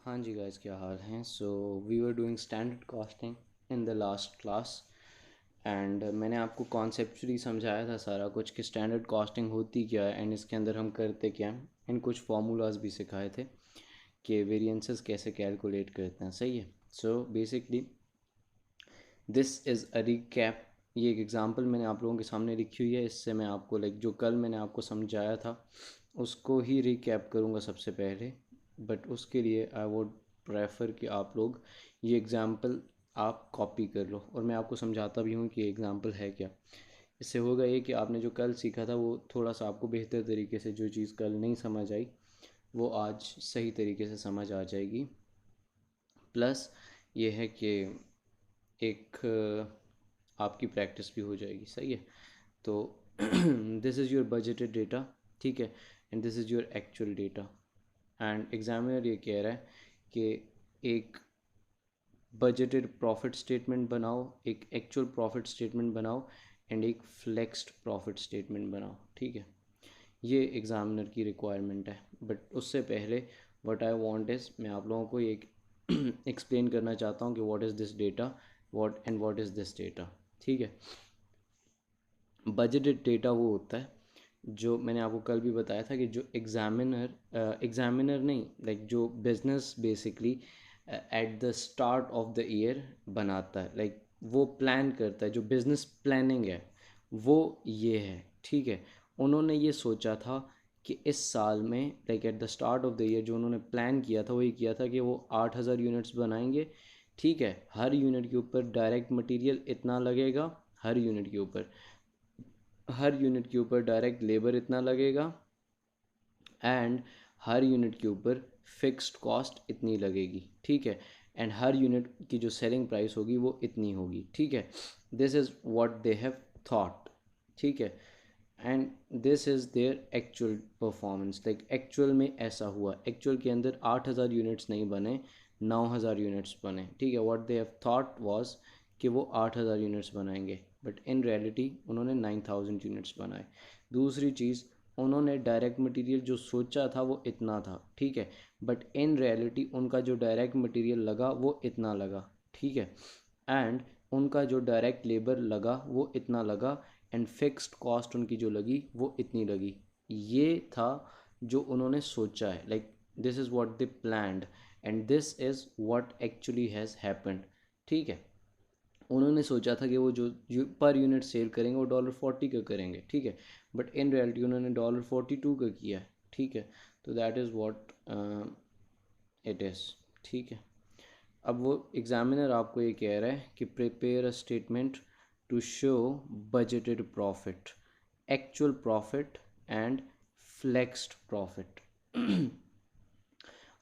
हाँ जी गाइस, क्या हाल हैं। So we were doing standard costing in the last class and मैंने आपको कॉन्सेप्चुअली समझाया था सारा कुछ कि स्टैंडर्ड कॉस्टिंग होती क्या है एंड इसके अंदर हम करते क्या हैं, एंड कुछ फार्मूलाज भी सिखाए थे कि वेरिएंसेस कैसे कैलकुलेट करते हैं। सही है। So basically this is a recap. ये एक एग्जांपल मैंने आप लोगों के सामने लिखी हुई है। इससे मैं आपको जो कल मैंने आपको समझाया था उसको ही रिकैप करूँगा सबसे पहले। बट उसके लिए आई वुड प्रेफर कि आप लोग ये एग्ज़ाम्पल आप कॉपी कर लो और मैं आपको समझाता भी हूँ कि एग्ज़ाम्पल है क्या। इससे होगा ये कि आपने जो कल सीखा था वो थोड़ा सा आपको बेहतर तरीके से, जो चीज़ कल नहीं समझ आई वो आज सही तरीके से समझ आ जाएगी। प्लस ये है कि एक आपकी प्रैक्टिस भी हो जाएगी। सही है। तो this is your budgeted data, ठीक है, and this is your actual data. And examiner ये कह रहा है कि एक बजटेड प्रॉफिट स्टेटमेंट बनाओ, एक एक्चुअल प्रॉफिट स्टेटमेंट बनाओ एंड एक फ्लेक्स्ड प्रॉफिट स्टेटमेंट बनाओ। ठीक है, ये एग्जामिनर की रिक्वायरमेंट है। बट उससे पहले व्हाट आई वांट इज़, मैं आप लोगों को एक एक्सप्लेन करना चाहता हूँ कि what is this data, what is this data. ठीक है। बजटेड डेटा वो होता है जो मैंने आपको कल भी बताया था कि जो एग्जामिनर नहीं, जो business basically at the start of the year बनाता है, वो प्लान करता है। जो बिजनेस प्लानिंग है वो ये है। ठीक है। उन्होंने ये सोचा था कि इस साल में at the start of the year जो उन्होंने प्लान किया था वो ये किया था कि वो 8,000 यूनिट्स बनाएंगे। ठीक है। हर यूनिट के ऊपर डायरेक्ट मटेरियल इतना लगेगा, हर यूनिट के ऊपर डायरेक्ट लेबर इतना लगेगा, एंड हर यूनिट के ऊपर फिक्स्ड कॉस्ट इतनी लगेगी। ठीक है। एंड हर यूनिट की जो सेलिंग प्राइस होगी वो इतनी होगी। ठीक है। This is what they have thought. ठीक है। And this is their actual performance. Actual में ऐसा हुआ, एक्चुअल के अंदर 8,000 यूनिट्स नहीं बने, 9,000 यूनिट्स बने। ठीक है। What they have thought was कि वो 8,000 यूनिट्स बनाएंगे, बट इन रियलिटी उन्होंने 9,000 यूनिट्स बनाए। दूसरी चीज़, उन्होंने डायरेक्ट मटेरियल जो सोचा था वो इतना था। ठीक है। बट इन रियलिटी उनका जो डायरेक्ट मटेरियल लगा वो इतना लगा। ठीक है। एंड उनका जो डायरेक्ट लेबर लगा वो इतना लगा, एंड फिक्स्ड कॉस्ट उनकी जो लगी वो इतनी लगी। ये था जो उन्होंने सोचा है। This is what they planned and this is what actually has happened. ठीक है। उन्होंने सोचा था कि वो जो पर यूनिट सेल करेंगे वो $40 का करेंगे। ठीक है। बट इन रियलिटी उन्होंने $42 का किया है। ठीक है। तो that is what it is. ठीक है। अब वो एग्जामिनर आपको ये कह रहा है कि prepare a statement to show budgeted profit, actual profit and flexed profit.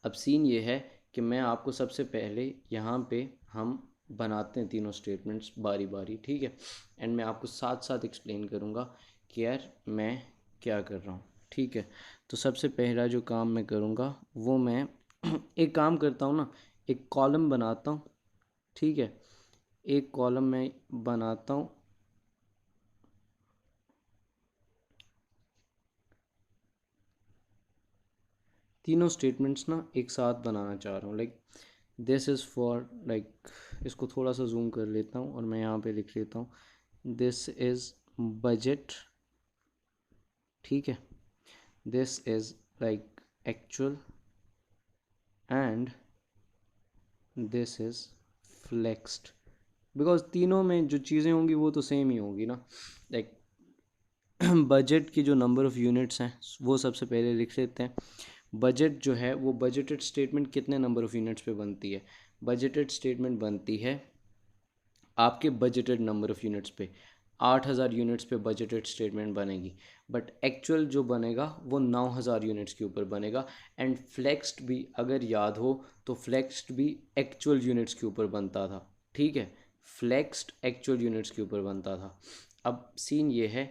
अब सीन ये है कि मैं आपको सबसे पहले यहाँ पे हम बनाते हैं तीनों स्टेटमेंट्स बारी बारी। ठीक है। एंड मैं आपको साथ साथ एक्सप्लेन करूँगा कि यार मैं क्या कर रहा हूँ। ठीक है। तो सबसे पहला जो काम मैं करूँगा वो मैं एक काम करता हूँ ना, एक कॉलम बनाता हूँ। ठीक है। एक कॉलम मैं बनाता हूँ। तीनों स्टेटमेंट्स ना एक साथ बनाना चाह रहा हूँ। दिस इज़ फॉर इसको थोड़ा सा जूम कर लेता हूँ और मैं यहाँ पे लिख लेता हूँ दिस इज़ बजट। ठीक है। This is actual and this is flexed. Because तीनों में जो चीज़ें होंगी वो तो सेम ही होंगी ना। लाइक बजट की जो नंबर ऑफ़ यूनिट्स हैं वो सबसे पहले लिख लेते हैं। बजट जो है वो बजटेड स्टेटमेंट कितने नंबर ऑफ़ यूनिट्स पे बनती है? बजटेड स्टेटमेंट बनती है आपके बजटेड नंबर ऑफ़ यूनिट्स पे। 8,000 यूनिट्स पे बजटेड स्टेटमेंट बनेगी, बट एक्चुअल जो बनेगा वो 9,000 यूनिट्स के ऊपर बनेगा। एंड फ्लेक्स्ड भी अगर याद हो तो फ्लेक्स्ड भी एक्चुअल यूनिट्स के ऊपर बनता था। ठीक है। फ्लेक्स्ड एक्चुअल यूनिट्स के ऊपर बनता था। अब सीन ये है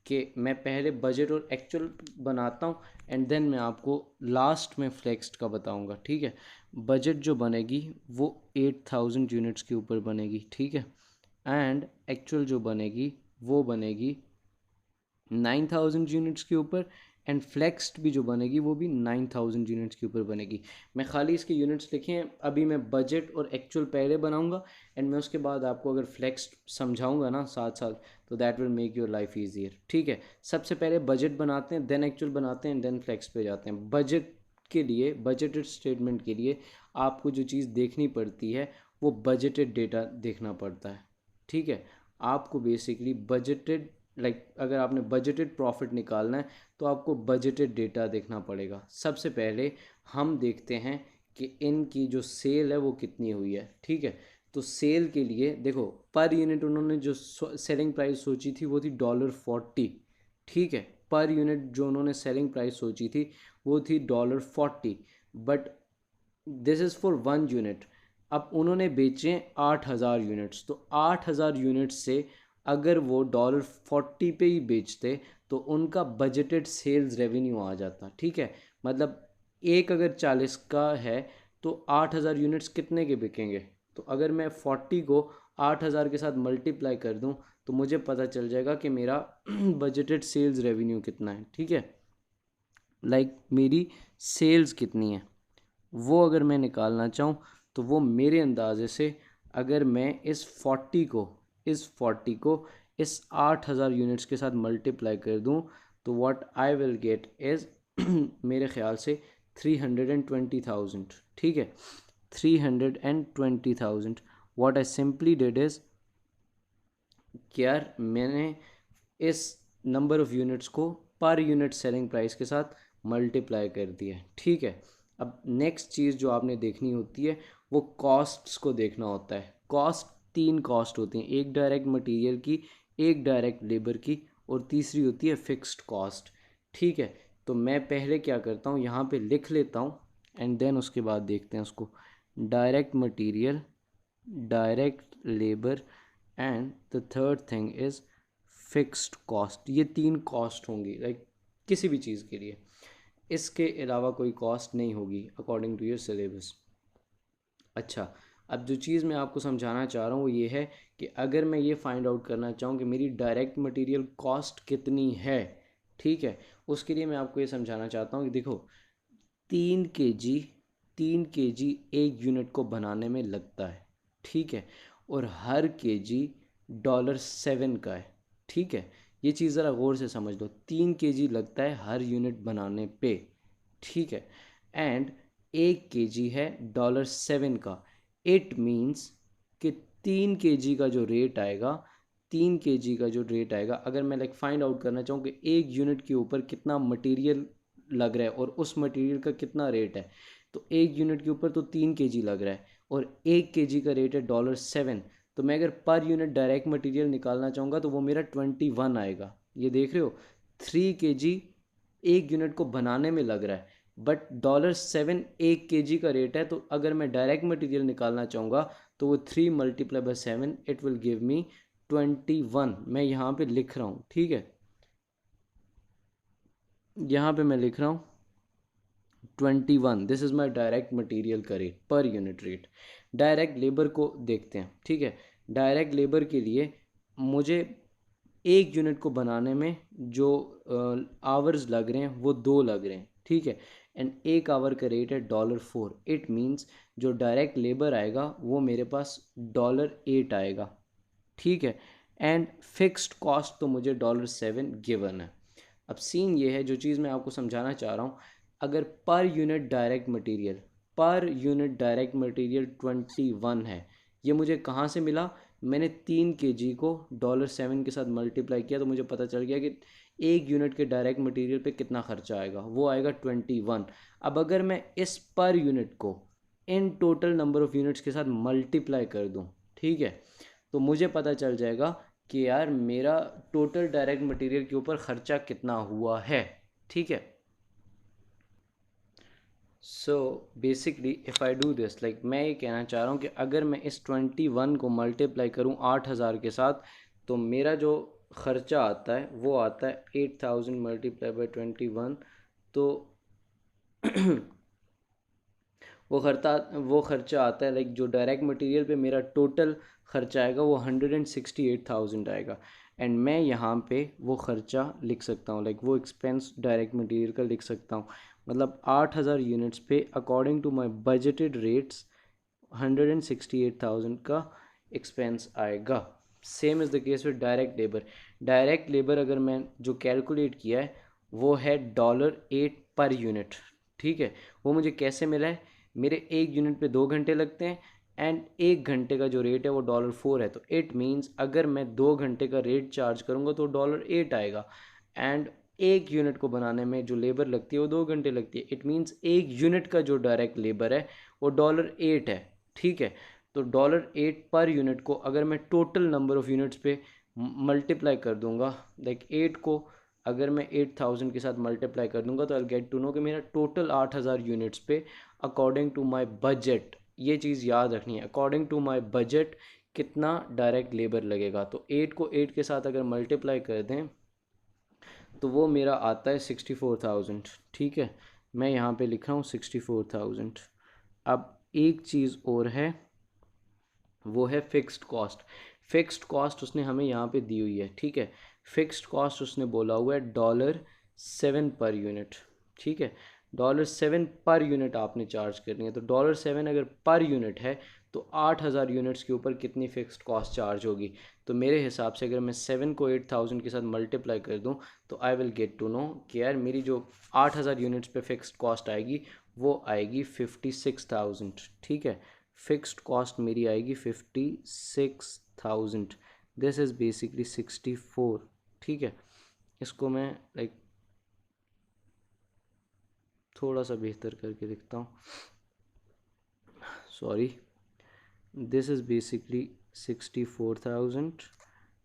कि मैं पहले बजट और एक्चुअल बनाता हूँ एंड देन मैं आपको लास्ट में फ्लेक्स्ड का बताऊँगा। ठीक है। बजट जो बनेगी वो 8,000 यूनिट्स के ऊपर बनेगी। ठीक है। एंड एक्चुअल जो बनेगी वो बनेगी 9,000 यूनिट्स के ऊपर, एंड फ्लेक्स्ड भी जो बनेगी वो भी 9000 यूनिट्स के ऊपर बनेगी। मैं खाली इसके यूनिट्स लिखे हैं, अभी मैं बजट और एक्चुअल पहले बनाऊंगा एंड मैं उसके बाद आपको अगर फ्लेक्स्ड समझाऊंगा ना साथ साथ, तो that will make your life easier. ठीक है, सबसे पहले बजट बनाते हैं, देन एक्चुअल बनाते हैं, देन फ्लेक्स पे जाते हैं। बजट के लिए, बजटेड स्टेटमेंट के लिए आपको जो चीज़ देखनी पड़ती है वो बजटेड डेटा देखना पड़ता है। ठीक है, आपको बेसिकली बजटेड अगर आपने बजटेड प्रॉफिट निकालना है तो आपको बजटेड डेटा देखना पड़ेगा। सबसे पहले हम देखते हैं कि इनकी जो सेल है वो कितनी हुई है। ठीक है, तो सेल के लिए देखो, पर यूनिट उन्होंने जो सेलिंग प्राइस सोची थी वो थी $40। ठीक है, पर यूनिट जो उन्होंने सेलिंग प्राइस सोची थी वो थी $40, but this is for 1 unit. अब उन्होंने बेचे 8000 यूनिट्स, तो 8000 यूनिट्स से अगर वो $40 पे ही बेचते तो उनका बजटेड सेल्स रेवेन्यू आ जाता। ठीक है, मतलब एक अगर 40 का है तो 8000 यूनिट्स कितने के बिकेंगे? तो अगर मैं 40 को 8000 के साथ मल्टीप्लाई कर दूं तो मुझे पता चल जाएगा कि मेरा बजटेड सेल्स रेवेन्यू कितना है। ठीक है, मेरी सेल्स कितनी है वो अगर मैं निकालना चाहूँ तो वो मेरे अंदाजे से, अगर मैं इस 8000 यूनिट्स के साथ मल्टीप्लाई कर दूँ तो what I will get is मेरे ख्याल से 320,000। ठीक है, 320,000। What I simply did is कि यार मैंने इस नंबर ऑफ़ यूनिट्स को पर यूनिट सेलिंग प्राइस के साथ मल्टीप्लाई कर दिया। ठीक है, अब नेक्स्ट चीज़ जो आपने देखनी होती है वो कॉस्ट्स को देखना होता है। कॉस्ट, 3 कॉस्ट होती हैं, एक डायरेक्ट मटेरियल की, एक डायरेक्ट लेबर की, और तीसरी होती है फिक्स्ड कॉस्ट। ठीक है, तो मैं पहले क्या करता हूँ, यहाँ पे लिख लेता हूँ एंड देन उसके बाद देखते हैं उसको। Direct material, direct labour, and the third thing is fixed cost. ये 3 कॉस्ट होंगी किसी भी चीज़ के लिए, इसके अलावा कोई कॉस्ट नहीं होगी अकॉर्डिंग टू योर सिलेबस। अच्छा, अब जो चीज़ मैं आपको समझाना चाह रहा हूँ वो ये है कि अगर मैं ये फाइंड आउट करना चाहूँ कि मेरी डायरेक्ट मटेरियल कॉस्ट कितनी है, ठीक है, उसके लिए मैं आपको ये समझाना चाहता हूँ कि देखो, 3 kg 3 kg एक यूनिट को बनाने में लगता है। ठीक है, और हर केजी $7 का है। ठीक है, ये चीज़ ज़रा गौर से समझ लो, 3 kg लगता है हर यूनिट बनाने पे। ठीक है, एंड 1 kg है $7 का। इट मीन्स कि 3 kg का जो रेट आएगा, 3 kg का जो रेट आएगा, अगर मैं फाइंड आउट करना चाहूँ कि एक यूनिट के ऊपर कितना मटेरियल लग रहा है और उस मटेरियल का कितना रेट है, तो एक यूनिट के ऊपर तो 3 kg लग रहा है और 1 kg का रेट है $7। तो मैं अगर पर यूनिट डायरेक्ट मटेरियल निकालना चाहूँगा तो वो मेरा 21 आएगा। ये देख रहे हो, 3 kg एक यूनिट को बनाने में लग रहा है, बट $7 1 kg का रेट है। तो अगर मैं डायरेक्ट मटेरियल निकालना चाहूँगा तो वो 3 × 7 इट विल गिव मी 21। मैं यहाँ पे लिख रहा हूँ, ठीक है, यहाँ पे मैं लिख रहा हूँ 21। This is my direct material का rate, per unit rate. Direct labour को देखते हैं। ठीक है, डायरेक्ट लेबर के लिए मुझे एक यूनिट को बनाने में जो आवर्स लग रहे हैं वो 2 लग रहे हैं। ठीक है, एंड एक आवर का रेट है $4। इट मीन्स जो डायरेक्ट लेबर आएगा वो मेरे पास $8 आएगा। ठीक है, एंड फिक्स्ड कॉस्ट तो मुझे $7 गिवन है। अब सीन ये है, जो चीज़ मैं आपको समझाना चाह रहा हूँ, अगर पर यूनिट डायरेक्ट मटेरियल 21 है, ये मुझे कहाँ से मिला? मैंने 3 kg को $7 के साथ मल्टीप्लाई किया तो मुझे पता चल गया कि एक यूनिट के डायरेक्ट मटेरियल पे कितना खर्चा आएगा, वो आएगा 21। अब अगर मैं इस पर यूनिट को in total number of units के साथ मल्टीप्लाई कर दूँ, ठीक है, तो मुझे पता चल जाएगा कि यार मेरा टोटल डायरेक्ट मटेरियल के ऊपर ख़र्चा कितना हुआ है। ठीक है, so basically if I do this, मैं ये कहना चाह रहा हूँ कि अगर मैं इस 21 को मल्टीप्लाई करूँ 8000 के साथ तो मेरा जो ख़र्चा आता है वो आता है 8000 मल्टीप्लाई बाई 21। तो वो खर्चा आता है, जो डायरेक्ट मटेरियल पे मेरा टोटल खर्चा आएगा वो 168,000 आएगा। एंड मैं यहाँ पे वो ख़र्चा लिख सकता हूँ, लाइक वो एक्सपेंस डायरेक्ट मटेरियल का लिख सकता हूँ। मतलब 8,000 यूनिट्स पे according to my budgeted rates 168,000 का एक्सपेंस आएगा। Same is the case with direct labour. Direct labour अगर मैं जो कैलकुलेट किया है वो है $8 पर यूनिट, ठीक है। वो मुझे कैसे मिला है, मेरे एक यूनिट पे 2 घंटे लगते हैं एंड 1 घंटे का जो रेट है वो $4 है। तो इट मीन्स अगर मैं 2 घंटे का रेट चार्ज करूँगा तो $8 आएगा। एंड एक यूनिट को बनाने में जो लेबर लगती है वो 2 घंटे लगती है। इट मीन्स एक यूनिट का जो डायरेक्ट लेबर है वो $8 है, ठीक है। तो $8 पर यूनिट को अगर मैं टोटल नंबर ऑफ़ यूनिट्स पे मल्टीप्लाई कर दूंगा, लाइक 8 को अगर मैं 8,000 के साथ मल्टीप्लाई कर दूंगा तो आई गेट टू नो कि मेरा टोटल 8,000 यूनिट्स पे अकॉर्डिंग टू माय बजट, ये चीज़ याद रखनी है, अकॉर्डिंग टू माय बजट कितना डायरेक्ट लेबर लगेगा। तो 8 को 8 के साथ अगर मल्टीप्लाई कर दें तो वो मेरा आता है 64,000, ठीक है। मैं यहाँ पे लिख रहा हूँ 64,000। अब एक चीज़ और है, वो है फिक्स्ड कॉस्ट। फिक्स्ड कॉस्ट उसने हमें यहाँ पे दी हुई है, ठीक है। फिक्स्ड कॉस्ट उसने बोला हुआ है $7 पर यूनिट, ठीक है। $7 पर यूनिट आपने चार्ज करनी है। तो $7 अगर पर यूनिट है तो 8,000 यूनिट्स के ऊपर कितनी फ़िक्स्ड कॉस्ट चार्ज होगी। तो मेरे हिसाब से अगर मैं 7 को 8,000 के साथ मल्टीप्लाई कर दूं तो I will get to know कि यार मेरी जो 8,000 यूनिट्स पे फिक्स्ड कॉस्ट आएगी वो आएगी 56,000, ठीक है। फिक्स्ड कॉस्ट मेरी आएगी 56,000। दिस इज़ बेसिकली 64, ठीक है। इसको मैं लाइक थोड़ा सा बेहतर करके दिखता हूँ, sorry. This is basically 64,000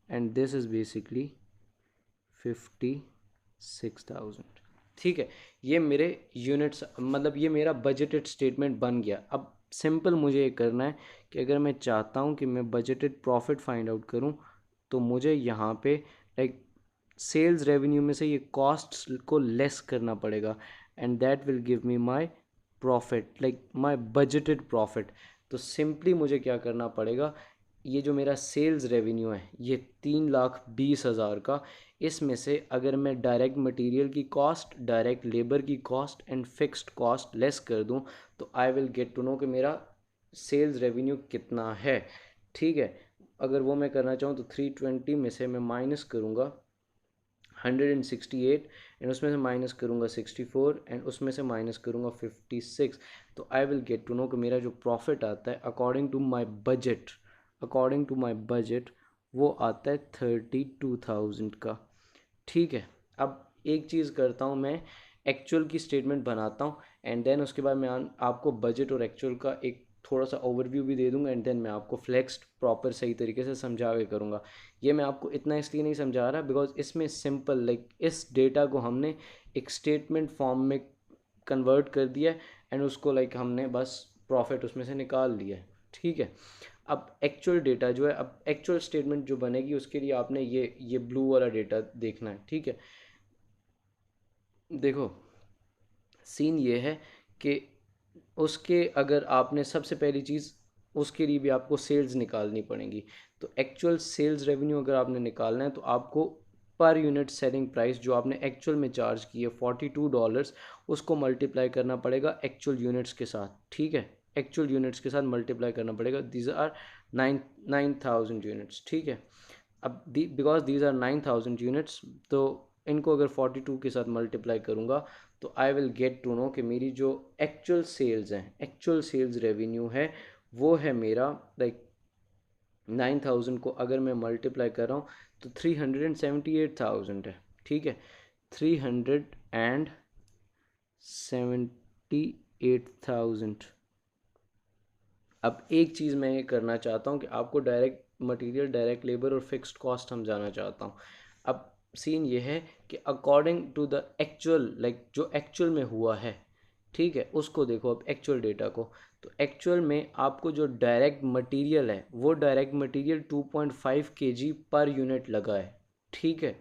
and this is basically 56,000, ठीक है। ये मेरे यूनिट्स, मतलब ये मेरा बजटेड स्टेटमेंट बन गया। अब सिंपल मुझे ये करना है कि अगर मैं चाहता हूँ कि मैं बजटेड प्रॉफिट फाइंड आउट करूँ तो मुझे यहाँ पे लाइक सेल्स रेवेन्यू में से ये कॉस्ट्स को लेस करना पड़ेगा and that will give me my profit, like my budgeted profit. तो सिंपली मुझे क्या करना पड़ेगा, ये जो मेरा सेल्स रेवेन्यू है ये 3,20,000 का, इसमें से अगर मैं डायरेक्ट मटेरियल की कॉस्ट, डायरेक्ट लेबर की cost and fixed cost less कर दूं तो I will get to know कि मेरा सेल्स रेवेन्यू कितना है, ठीक है। अगर वो मैं करना चाहूँ तो 320 में से मैं माइनस करूँगा 168 एंड उसमें से माइनस करूँगा 64 एंड उसमें से माइनस करूँगा 56। तो I will get to know कि मेरा जो प्रॉफिट आता है according to my budget, according to my budget वो आता है 32,000 का, ठीक है। अब एक चीज़ करता हूँ, मैं एक्चुअल की स्टेटमेंट बनाता हूँ एंड देन उसके बाद मैं आपको बजट और एक्चुअल का एक थोड़ा सा ओवरव्यू भी दे दूंगा एंड देन मैं आपको फ्लेक्स्ड प्रॉपर सही तरीके से समझा के करूँगा। ये मैं आपको इतना इसलिए नहीं समझा रहा बिकॉज इसमें सिंपल लाइक इस डेटा को हमने एक स्टेटमेंट फॉर्म में कन्वर्ट कर दिया एंड उसको लाइक हमने बस प्रॉफिट उसमें से निकाल लिया है, ठीक है। अब एक्चुअल डेटा जो है, अब एक्चुअल स्टेटमेंट जो बनेगी उसके लिए आपने ये ब्लू वाला डेटा देखना है, ठीक है। देखो सीन ये है कि उसके अगर आपने सबसे पहली चीज़ उसके लिए भी आपको सेल्स निकालनी पड़ेंगी। तो एक्चुअल सेल्स रेवेन्यू अगर आपने निकालना है तो आपको पर यूनिट सेलिंग प्राइस जो आपने एक्चुअल में चार्ज की है $42, उसको मल्टीप्लाई करना पड़ेगा एक्चुअल यूनिट्स के साथ, ठीक है। एक्चुअल यूनिट्स के साथ मल्टीप्लाई करना पड़ेगा। दीज आर 9,000 यूनिट्स, ठीक है। अब बिकॉज दीज आर 9,000 यूनिट्स तो इनको अगर 42 के साथ मल्टीप्लाई करूँगा तो I will get to know कि मेरी जो एक्चुअल सेल्स हैं, एक्चुअल सेल्स रेवेन्यू है वो है मेरा लाइक 9,000 को अगर मैं मल्टीप्लाई कर रहा हूँ तो 378,000 है, ठीक है। 378,000। अब एक चीज़ मैं ये करना चाहता हूँ कि आपको डायरेक्ट मटेरियल, डायरेक्ट लेबर और फिक्स्ड कॉस्ट समझाना चाहता हूँ। अब सीन ये है कि according to the actual, like जो एक्चुअल में हुआ है, ठीक है, उसको देखो अब एक्चुअल डेटा को। तो एक्चुअल में आपको जो डायरेक्ट मटेरियल है वो direct material 2.5 kg per unit लगा है, ठीक है।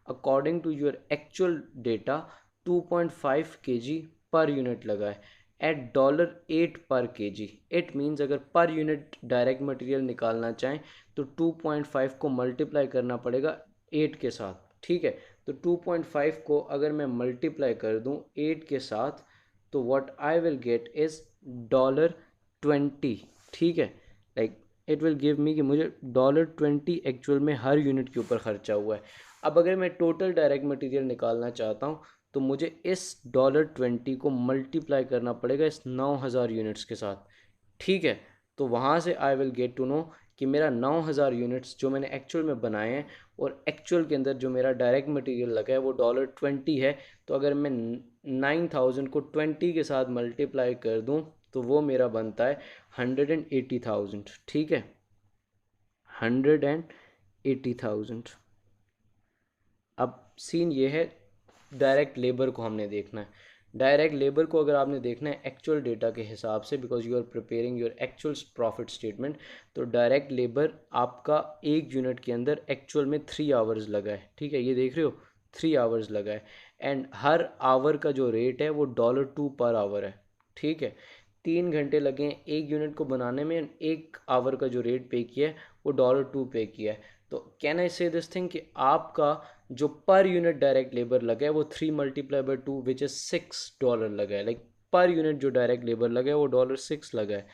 According to your actual data 2.5 kg per unit लगा है एट $8 पर केजी। इट मीन्स अगर पर यूनिट डायरेक्ट मटेरियल निकालना चाहें तो 2.5 को मल्टीप्लाई करना पड़ेगा 8 के साथ, ठीक है। तो 2.5 को अगर मैं मल्टीप्लाई कर दूं 8 के साथ तो what I will get is $20, ठीक है। Like it will give me कि मुझे $20 एक्चुअल में हर यूनिट के ऊपर खर्चा हुआ है। अब अगर मैं टोटल डायरेक्ट मटेरियल निकालना चाहता हूँ तो मुझे इस $20 को मल्टीप्लाई करना पड़ेगा इस 9,000 यूनिट्स के साथ, ठीक है। तो वहाँ से I will get to know कि मेरा 9,000 यूनिट्स जो मैंने एक्चुअल में बनाए हैं और एक्चुअल के अंदर जो मेरा डायरेक्ट मटेरियल लगा है वो $20 है। तो अगर मैं 9,000 को 20 के साथ मल्टीप्लाई कर दूँ तो वो मेरा बनता है 180,000, ठीक है, 180,000। अब सीन ये है, डायरेक्ट लेबर को हमने देखना है। डायरेक्ट लेबर को अगर आपने देखना है एक्चुअल डेटा के हिसाब से, because you are preparing your actual profit statement, तो डायरेक्ट लेबर आपका एक यूनिट के अंदर एक्चुअल में 3 आवर्स लगा है, ठीक है, ये देख रहे हो 3 आवर्स लगा है। एंड हर आवर का जो रेट है वो $2 पर आवर है, ठीक है। 3 घंटे लगे हैं एक यूनिट को बनाने में, एक आवर का जो रेट पे किया है वो $2 पे किया है। तो कैन आई से दिस थिंग कि आपका जो पर यूनिट डायरेक्ट लेबर लगा है वो 3 मल्टीप्लाई बाई 2 विच इज़ $6 लगा है। लाइक पर यूनिट जो डायरेक्ट लेबर लगा है वो $6 लगा है,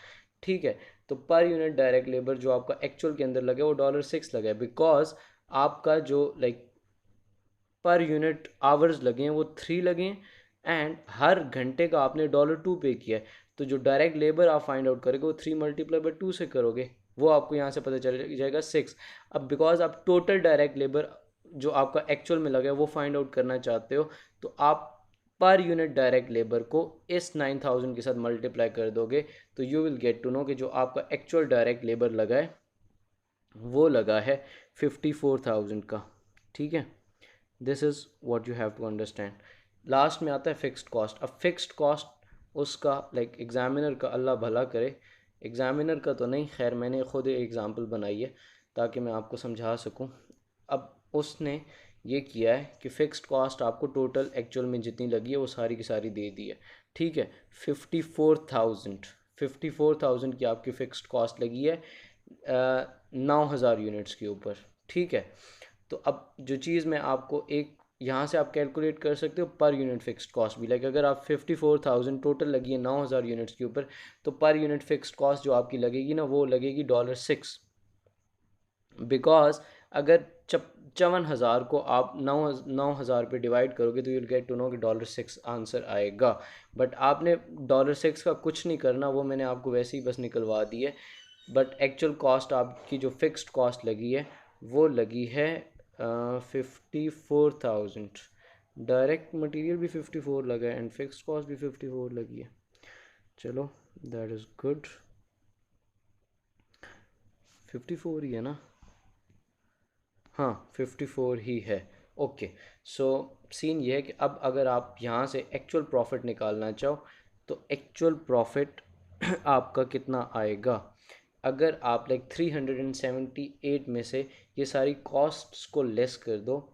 ठीक है। तो पर यूनिट डायरेक्ट लेबर जो आपका एक्चुअल के अंदर लगा है वो $6 लगा है, बिकॉज आपका जो लाइक पर यूनिट आवर्स लगे हैं वो 3 लगे हैं एंड हर घंटे का आपने $2 पे किया है। तो जो डायरेक्ट लेबर आप फाइंड आउट करोगे वो 3 मल्टीप्लाई बाई 2 से करोगे, वो आपको यहाँ से पता चल जाएगा 6। अब बिकॉज आप टोटल डायरेक्ट लेबर जो आपका एक्चुअल में लगा है वो फाइंड आउट करना चाहते हो, तो आप पर यूनिट डायरेक्ट लेबर को इस 9,000 के साथ मल्टीप्लाई कर दोगे तो you will get to know कि जो आपका एक्चुअल डायरेक्ट लेबर लगा है वो लगा है 54,000 का, ठीक है। This is what you have to understand. Last में आता है फिक्स्ड कॉस्ट। अब फिक्स्ड कॉस्ट उसका लाइक एग्जामिनर का अल्लाह भला करे, एग्जामिनर का तो नहीं, खैर मैंने खुद एग्जाम्पल बनाई है ताकि मैं आपको समझा सकूं। अब उसने ये किया है कि फ़िक्स्ड कॉस्ट आपको टोटल एक्चुअल में जितनी लगी है वो सारी की सारी दे दी है, ठीक है। 54,000 की आपकी फ़िक्स्ड कॉस्ट लगी है 9,000 यूनिट्स के ऊपर, ठीक है। तो अब जो चीज़ मैं आपको एक यहाँ से आप कैलकुलेट कर सकते हो पर यूनिट फिक्स्ड कॉस्ट भी, लाइक अगर आप 54,000 टोटल लगी है 9,000 यूनिट्स के ऊपर, तो पर यूनिट फिक्स्ड कॉस्ट जो आपकी लगेगी ना वो लगेगी $6, बिकॉज अगर 54,000 को आप 9,000 पे डिवाइड करोगे तो यूल गेट टू नो कि $6 आंसर आएगा। बट आपने $6 का कुछ नहीं करना, वो मैंने आपको वैसे ही बस निकलवा दी है। बट एक्चुअल कॉस्ट आपकी जो फिक्स्ड कॉस्ट लगी है वो लगी है 54,000। डायरेक्ट मटेरियल भी 54 लगा है एंड फिक्स्ड कॉस्ट भी 54 लगी है। चलो दैट इज़ गुड, 54 ही है ना, हाँ 54 ही है। ओके, सो सीन ये है कि अब अगर आप यहाँ से एक्चुअल प्रॉफिट निकालना चाहो तो एक्चुअल प्रॉफिट आपका कितना आएगा। अगर आप लाइक 378 में से ये सारी कॉस्ट्स को लेस कर दो,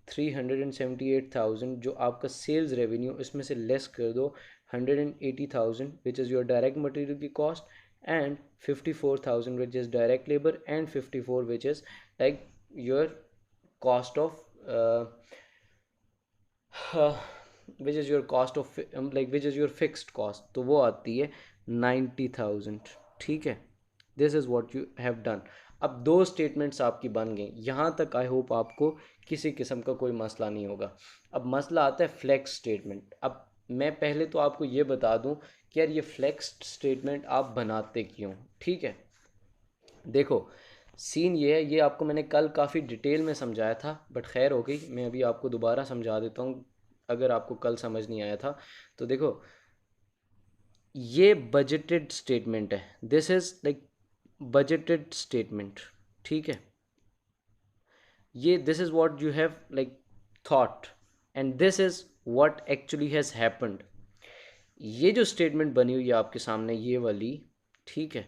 378,000 जो आपका सेल्स रेवेन्यू इसमें से लेस कर दो 180,000 which is your direct material की cost and 54,000 which is direct labour and 54 which is like your cost of which is your cost of like which is your fixed cost, तो वो आती है 90,000, ठीक है। This is what you have done. अब दो statements आपकी बन गई, यहाँ तक आई होप आपको किसी किस्म का कोई मसला नहीं होगा। अब मसला आता है फ्लेक्स स्टेटमेंट। अब मैं पहले तो आपको ये बता दूं कि यार ये फ्लेक्स स्टेटमेंट आप बनाते क्यों, ठीक है। देखो सीन ये है, ये आपको मैंने कल काफ़ी डिटेल में समझाया था बट खैर हो गई, मैं अभी आपको दोबारा समझा देता हूँ अगर आपको कल समझ नहीं आया था। तो देखो ये बजटेड स्टेटमेंट है, this is like budgeted statement, ठीक है। ये this is what you have like thought and this is what actually has happened. ये जो स्टेटमेंट बनी हुई है आपके सामने ये वाली, ठीक है,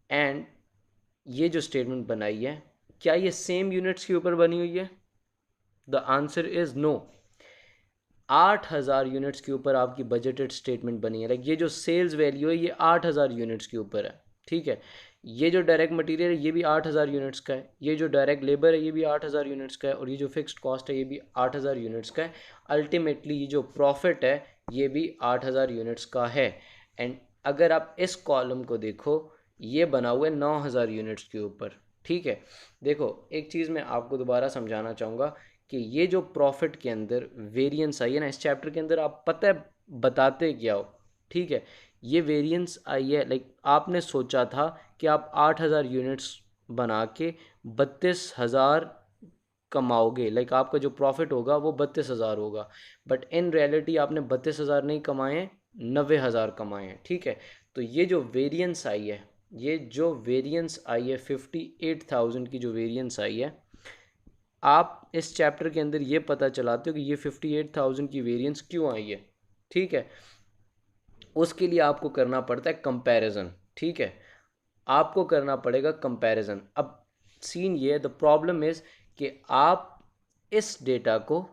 एंड ये जो स्टेटमेंट बनाई है क्या ये सेम यूनिट्स के ऊपर बनी हुई है? The answer is no. 8,000 units के ऊपर आपकी बजटेड स्टेटमेंट बनी है। लाइक ये जो सेल्स वैल्यू है ये 8,000 यूनिट्स के ऊपर है, ठीक है। ये जो डायरेक्ट मटेरियल है ये भी 8,000 यूनिट्स का है, ये जो डायरेक्ट लेबर है ये भी 8,000 यूनिट्स का है, और ये जो फिक्स्ड कॉस्ट है ये भी 8,000 यूनिट्स का है। अल्टीमेटली ये जो प्रॉफिट है ये भी 8,000 यूनिट्स का है। एंड अगर आप इस कॉलम को देखो ये बना हुआ है 9,000 यूनिट्स के ऊपर, ठीक है। देखो एक चीज़ मैं आपको दोबारा समझाना चाहूँगा कि ये जो प्रॉफिट के अंदर वेरिएंस आई है ना इस चैप्टर के अंदर, आप पता है बताते क्या हो, ठीक है। ये वेरिएंस आई है लाइक आपने सोचा था कि आप 8,000 यूनिट्स बना के 32,000 कमाओगे, लाइक आपका जो प्रॉफिट होगा वो 32,000 होगा, बट इन रियलिटी आपने 32,000 नहीं कमाए, 90,000 कमाए हैं, ठीक है। तो ये जो वेरिएंस आई है, ये जो वेरिएंस आई है 58,000 की जो वेरिएंस आई है, आप इस चैप्टर के अंदर ये पता चलाते हो कि ये 58,000 की वेरिएंस क्यों आई है, ठीक है। उसके लिए आपको करना पड़ता है कंपैरिजन, ठीक है। आपको करना पड़ेगा कंपैरिजन। अब सीन ये है, द प्रॉब्लम इज़ कि आप इस डेटा को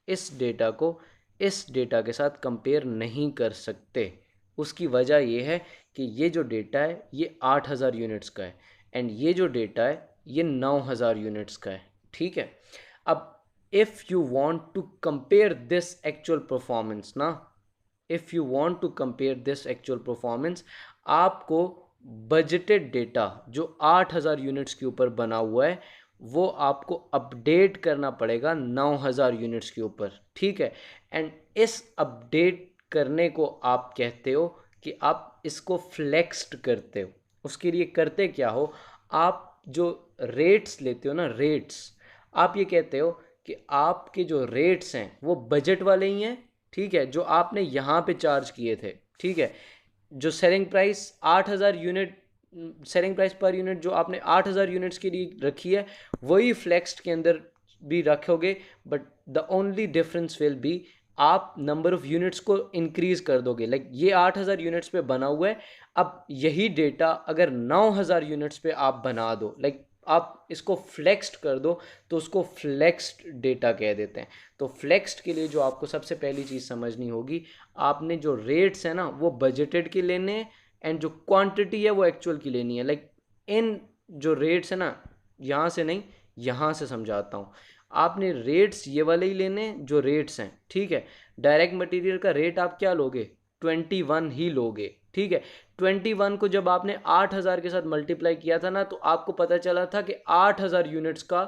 इस डेटा को इस डेटा के साथ कंपेयर नहीं कर सकते। उसकी वजह ये है कि ये जो डेटा है ये 8,000 यूनिट्स का है एंड ये जो डेटा है ये 9,000 यूनिट्स का है, ठीक है। अब if you want to compare this actual performance ना, if you want to compare this actual performance, आपको बजटेड डेटा जो 8,000 यूनिट्स के ऊपर बना हुआ है वो आपको अपडेट करना पड़ेगा 9,000 यूनिट्स के ऊपर, ठीक है। एंड इस अपडेट करने को आप कहते हो कि आप इसको फ्लेक्स्ड करते हो। उसके लिए करते क्या हो, आप जो रेट्स लेते हो ना, रेट्स, आप ये कहते हो कि आपके जो रेट्स हैं वो बजट वाले ही हैं, ठीक है, जो आपने यहाँ पे चार्ज किए थे, ठीक है। जो selling price 8,000 unit, selling price per unit जो आपने 8,000 यूनिट्स के लिए रखी है वही फ्लेक्स्ड के अंदर भी रखोगे, but the only difference will be आप नंबर ऑफ यूनिट्स को इंक्रीज कर दोगे। लाइक ये 8,000 यूनिट्स पे बना हुआ है, अब यही डेटा अगर 9,000 यूनिट्स पे आप बना दो, लाइक आप इसको फ्लेक्स्ड कर दो, तो उसको फ्लेक्स्ड डेटा कह देते हैं। तो फ्लेक्स्ड के लिए जो आपको सबसे पहली चीज़ समझनी होगी, आपने जो रेट्स हैं ना वो बजटेड के लेने हैं एंड जो क्वांटिटी है वो एक्चुअल की लेनी है। लाइक इन जो रेट्स है ना, यहाँ से नहीं यहाँ से समझाता हूँ, आपने रेट्स ये वाले ही लेने जो रेट्स हैं, ठीक है। डायरेक्ट मटेरियल का रेट आप क्या लोगे, 21 ही लोगे, ठीक है। 21 को जब आपने 8,000 के साथ मल्टीप्लाई किया था ना, तो आपको पता चला था कि 8,000 यूनिट्स का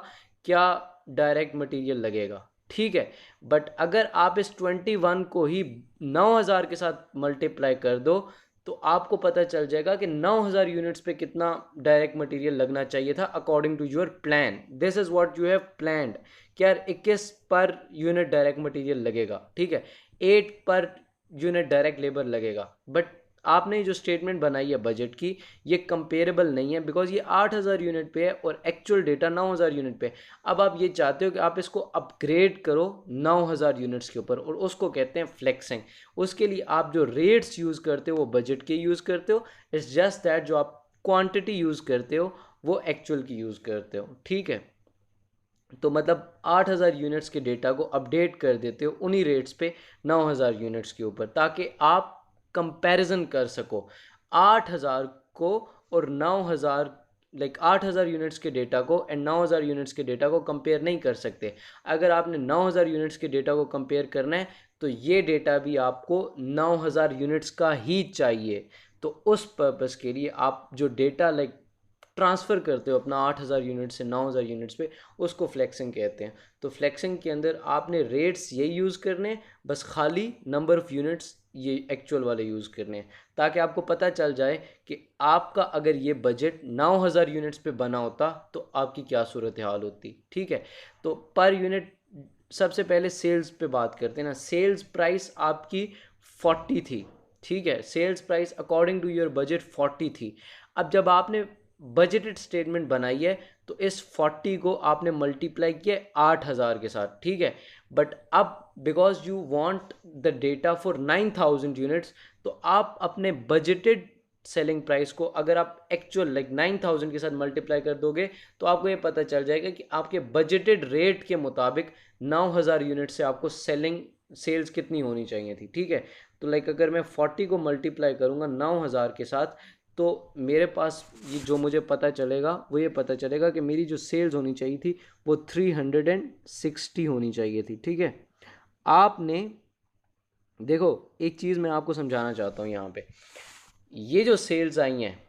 क्या डायरेक्ट मटेरियल लगेगा, ठीक है। बट अगर आप इस 21 को ही 9,000 के साथ मल्टीप्लाई कर दो तो आपको पता चल जाएगा कि 9,000 यूनिट्स पे कितना डायरेक्ट मटेरियल लगना चाहिए था according to your plan. This is what you have planned कि यार 21 पर यूनिट डायरेक्ट मटेरियल लगेगा, ठीक है, 8 पर यूनिट डायरेक्ट लेबर लगेगा। बट आपने जो स्टेटमेंट बनाई है बजट की ये कंपेरेबल नहीं है, बिकॉज ये 8,000 यूनिट पे है और एक्चुअल डेटा 9,000 यूनिट पे है। अब आप ये चाहते हो कि आप इसको अपग्रेड करो 9,000 यूनिट्स के ऊपर, और उसको कहते हैं फ्लेक्सिंग। उसके लिए आप जो रेट्स यूज़ करते हो वो बजट के यूज़ करते हो, इट्स जस्ट दैट जो आप क्वांटिटी यूज़ करते हो वो एक्चुअल की यूज़ करते हो, ठीक है। तो मतलब 8,000 यूनिट्स के डेटा को अपडेट कर देते हो उन्हीं रेट्स पे 9,000 यूनिट्स के ऊपर, ताकि आप कंपैरिजन कर सको 8,000 को और 9,000। लाइक 8,000 यूनिट्स के डेटा को एंड 9,000 यूनिट्स के डेटा को कंपेयर नहीं कर सकते। अगर आपने 9,000 यूनिट्स के डेटा को कंपेयर करना है तो ये डेटा भी आपको 9,000 यूनिट्स का ही चाहिए। तो उस पर्पस के लिए आप जो डेटा लाइक ट्रांसफ़र करते हो अपना 8,000 यूनिट से 9,000 यूनिट्स पे, उसको फ्लेक्सिंग कहते हैं। तो फ्लेक्सिंग के अंदर आपने रेट्स ये यूज़ करने, बस खाली नंबर ऑफ़ यूनिट्स ये एक्चुअल वाले यूज़ करने हैं, ताकि आपको पता चल जाए कि आपका अगर ये बजट 9,000 यूनिट्स पे बना होता तो आपकी क्या सूरत हाल होती, ठीक है। तो पर यूनिट सबसे पहले सेल्स पे बात करते हैं ना। सेल्स प्राइस आपकी 40 थी, ठीक है, sales price according to your budget 40 थी। अब जब आपने बजटेड स्टेटमेंट बनाई है तो इस 40 को आपने मल्टीप्लाई किया 8,000 के साथ, ठीक है। बट अब because you want the data for 9,000 units, तो आप अपने बजटेड सेलिंग प्राइस को अगर आप एक्चुअल लाइक 9,000 के साथ मल्टीप्लाई कर दोगे तो आपको ये पता चल जाएगा कि आपके बजटेड रेट के मुताबिक 9,000 यूनिट से आपको सेलिंग सेल्स कितनी होनी चाहिए थी, ठीक है। तो लाइक अगर मैं 40 को मल्टीप्लाई करूँगा 9,000 के साथ, तो मेरे पास ये जो मुझे पता चलेगा वो ये पता चलेगा कि मेरी जो सेल्स होनी चाहिए थी वो 360 होनी चाहिए थी, ठीक है। आपने देखो, एक चीज़ मैं आपको समझाना चाहता हूँ यहाँ पे, ये जो सेल्स आई हैं,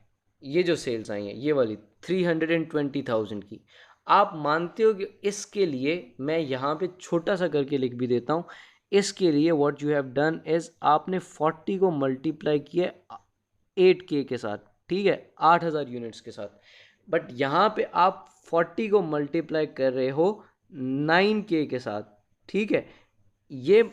ये जो सेल्स आई हैं ये वाली 320,000 की, आप मानते हो कि इसके लिए मैं यहाँ पे छोटा सा करके लिख भी देता हूँ, इसके लिए what you have done is आपने 40 को मल्टीप्लाई किया 8K के साथ, ठीक है, 8,000 यूनिट्स के साथ। बट यहाँ पे आप 40 को मल्टीप्लाई कर रहे हो 9K के साथ, ठीक है। ये